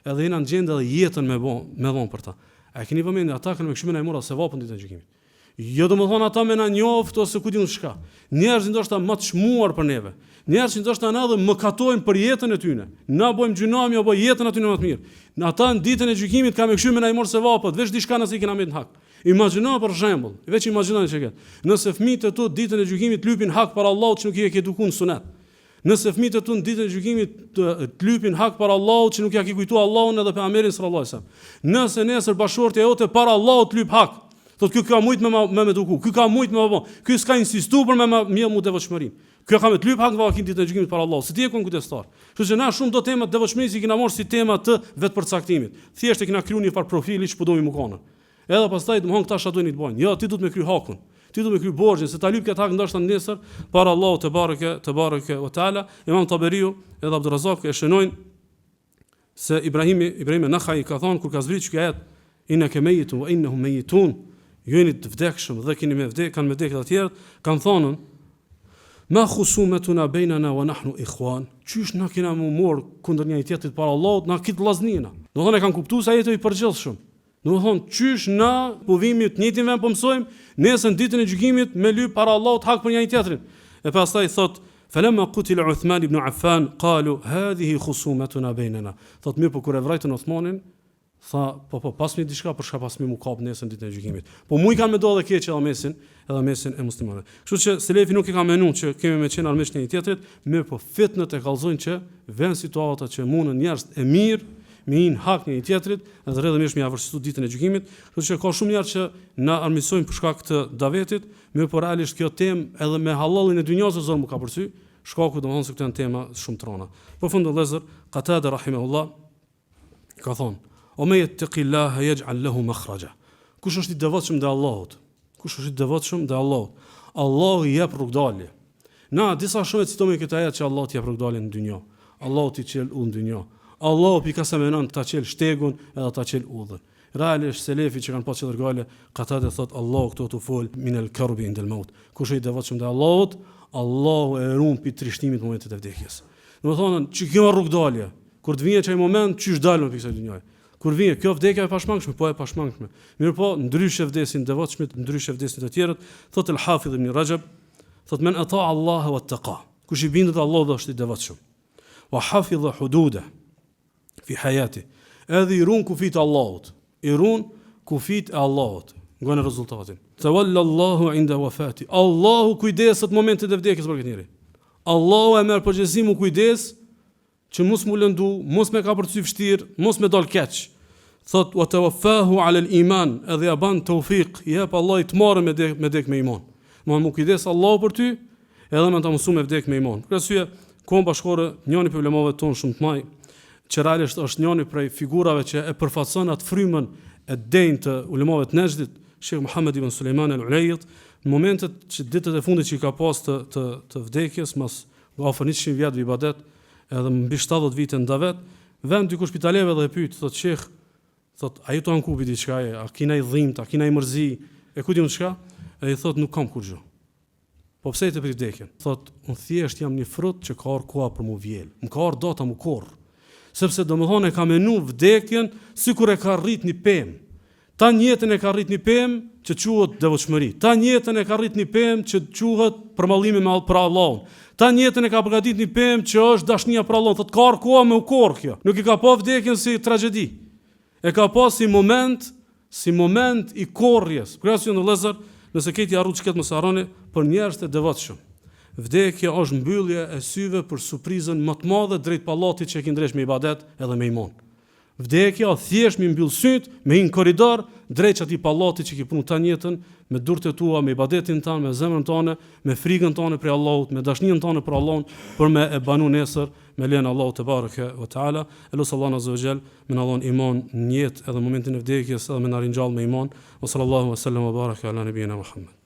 Edhe jena në gjendje edhe jetën me dhon për ta. A keni vëmendje ata kanë me këshimin e mora se vapën ditën e gjykimit. Jo domethënë ata me na njoft ose ku diun çka. Njerëz ndoshta më të çmuar për neve. Njerëz ndoshta na edhe mëkatojnë për jetën e tyre. Na bëjmë gjunami apo jetën aty në më të mirë. Në ata në ditën e gjykimit kanë me këshimin e mora se vapët, veç diçka nëse I kena me të hak. Imagjino për shembull, veç imagjinoni çka. Nëse fëmijët e tu ditën e gjykimit lypin hak për Allahut që nuk I ke edukuar sunet. Nëse fëmijët e tu në ditën e gjykimit të lypin hak për Allahut që nuk ja ke kujtuar Allahun edhe pejgamberin sallallahu alajhi wasallam. Nëse nesër bashortja jote para Allahut lyp hak, thotë ky ka mujt me eduku, ky ka mujt me bë, ky s'ka insistuar për me mu devotshmërinë. Ky ka me të lyp hak vakin ditën e gjykimit para Allahut. Se ti e kon kujdestar. Kështu që na shumë do tema devotshmërisë I kena marrë si tema të vetëpërcaktimit. Thjesht e kena kryer një far profili që po domi më kanë. Edhe pastaj domthon këta çfarë duhen të bëjnë. Jo, ti duhet me kry hakun. Ti duhet me kry borxhin, se ta lyp këtë hak ndoshta nesër para Allahut te bareke ve taala. Imam Taberiu edhe Abdurrazak e shënojnë se Ibrahim Nakhai ka thonë kur ka zbritur kjo ajet, innaka mayitun wa innahum mayitun, jeni të vdekshëm dhe keni kanë me vdekje të tjerë, kanë thonë ma khusumatuna bainana wa nahnu ikhwan. Qysh na kena më mor kundër njëri tjetrit para Allahut, na kit vllaznina. Domthonë kanë kuptuar se ajo I përgjithshëm. Domthonë qysh na po vimi të njëjtin vend po mësojmë, nesër ditën e gjykimit me lyp para Allahut hak për njëri tjetrin. E pastaj thot falamma qutila Uthman ibn Affan qalu hadhihi khusumatuna bainana. Thot mirë po kur e vrajtën Uthmanin, tha po pasmi diçka për çka pasmi mu kap nesër ditën e gjykimit. Po mu I kanë me do edhe keq edhe mesin e muslimanëve. Kështu që selefi nuk I ka menuar që kemi me qenë armiq njëri tjetrit, mirë po fitnat e kallzojnë që vën situata që mundën njerëz e mirë me in hak njëri tjetrit, edhe rrjedhëmisht me avërsitu ditën e gjykimit. Kështu që ka shumë njerëz që na armiqsojnë për shkak të davetit, mirë po realisht kjo temë edhe me hallallin e dynjos zor më ka përsy, shkaku domethënë se këto janë tema shumë trona. Për fund vëllezër, Qatada rahimahullah ka thonë: "O me yattaqillaha yaj'al lahu makhraja." Kush është I devotshëm ndaj Allahut? Kush është I devotshëm ndaj Allahut? Allahu I jep rrugdalje. Na disa shumë citojmë këtë ajet që Allahu t'i jep rrugdalje në dynjë. Allahu t'i çel udhën në dynjë. Allahu pi ka sa menon ta çel shtegun edhe ta çel udhën. Realisht selefi që kanë pas çel rrugdalje, Qatada thot Allahu këto tu fol min al-karbi inda al-maut. Kush është I devotshëm ndaj Allahut? Allahu e ruan pi trishtimit në momentet e vdekjes. Domethënë, ç'i kjo rrugdalje. Kur të vjen çaj moment, çysh dalën pikë kësaj dynjaje. Kur vjen kjo vdekja e pashmangshme, po e pashmangshme. Mirë po, ndryshe vdesin devotshmit, ndryshe vdesin të tjerët, thot el-Hafidh ibn Rajab, thot men ata Allah wa taqa. Kush I bindet Allahut është I devotshëm. Wa hafidha hududa fi hayati. Edhe I ruan kufit e Allahut. I ruan kufit e Allahut. Ngon rezultatin. Tawalla Allahu inda wafati. Allahu kujdeset momentet e vdekjes për këtë njeri. Allahu e merr përgjegjësi mu kujdes që mos mu lëndu, mos me ka përcy vështirë, mos me dal keq. Thot wa tawaffahu ala al-iman, edhe ja ban tawfik, jep Allah I të marrë me dek me iman. Mu kujdes Allahu për ty, edhe me ta mësu me vdek me iman. Për arsye, kohën bashkore, njëri problemeve tonë shumë të mëdha, që realisht është njëri prej figurave që e përfaqëson atë frymën e denjë të ulemave të Nejdit, Sheikh Muhammad ibn Sulejman al-Ulejit, në momentet që ditët e fundit që I ka pas të vdekjes, mas afër 100 vjet ibadet, edhe mbi 70 vite ndavet, vend dikush spitaleve dhe e pyet, thot Sheikh, thot a jeton ku bi diçka, a kina I dhimbta, a kina I mërzi, e ku diun çka? E I thot nuk kam kur gjë. Po pse të prit vdekjen? Thot un thjesht jam një frut që ka koha për mu vjel. Më ka data mu korr. Sepse domethënë e ka menu vdekjen sikur e ka rrit një pemë. Ta jetën e ka rrit një pemë që quhet devotshmëri. Ta jetën e ka rrit një pemë që quhet përmallimi me për Allahun. Ta jetën e ka përgatitur një pemë që është dashnia për Allahun. Thot ka koha me u korr kjo. Nuk I ka pa vdekjen si tragjedi. E ka pa si moment I korrjes. Krahasoj në vëllezër, nëse keti harruar çket mos harroni për njerëz të devotshëm. Vdekja është mbyllje e syve për surprizën më të madhe drejt pallatit që e ke ndresh me ibadet edhe me iman. Vdekja thjesht mi mbyll syt me një korridor drejt atij pallati që ke punu ta jetën, me durtë tua, me ibadetin tanë, me zemrën tonë, me frikën tonë për Allahut, me dashninë tonë për Allahun, për me e banu nesër me lejen Allahut te bareke ve taala. Elos Allahu azza wa jall, min Allahun iman në jetë edhe momentin e vdekjes, edhe me na ringjall me iman. Wa sallallahu wa sallam wa baraka ala nabiyina Muhammad.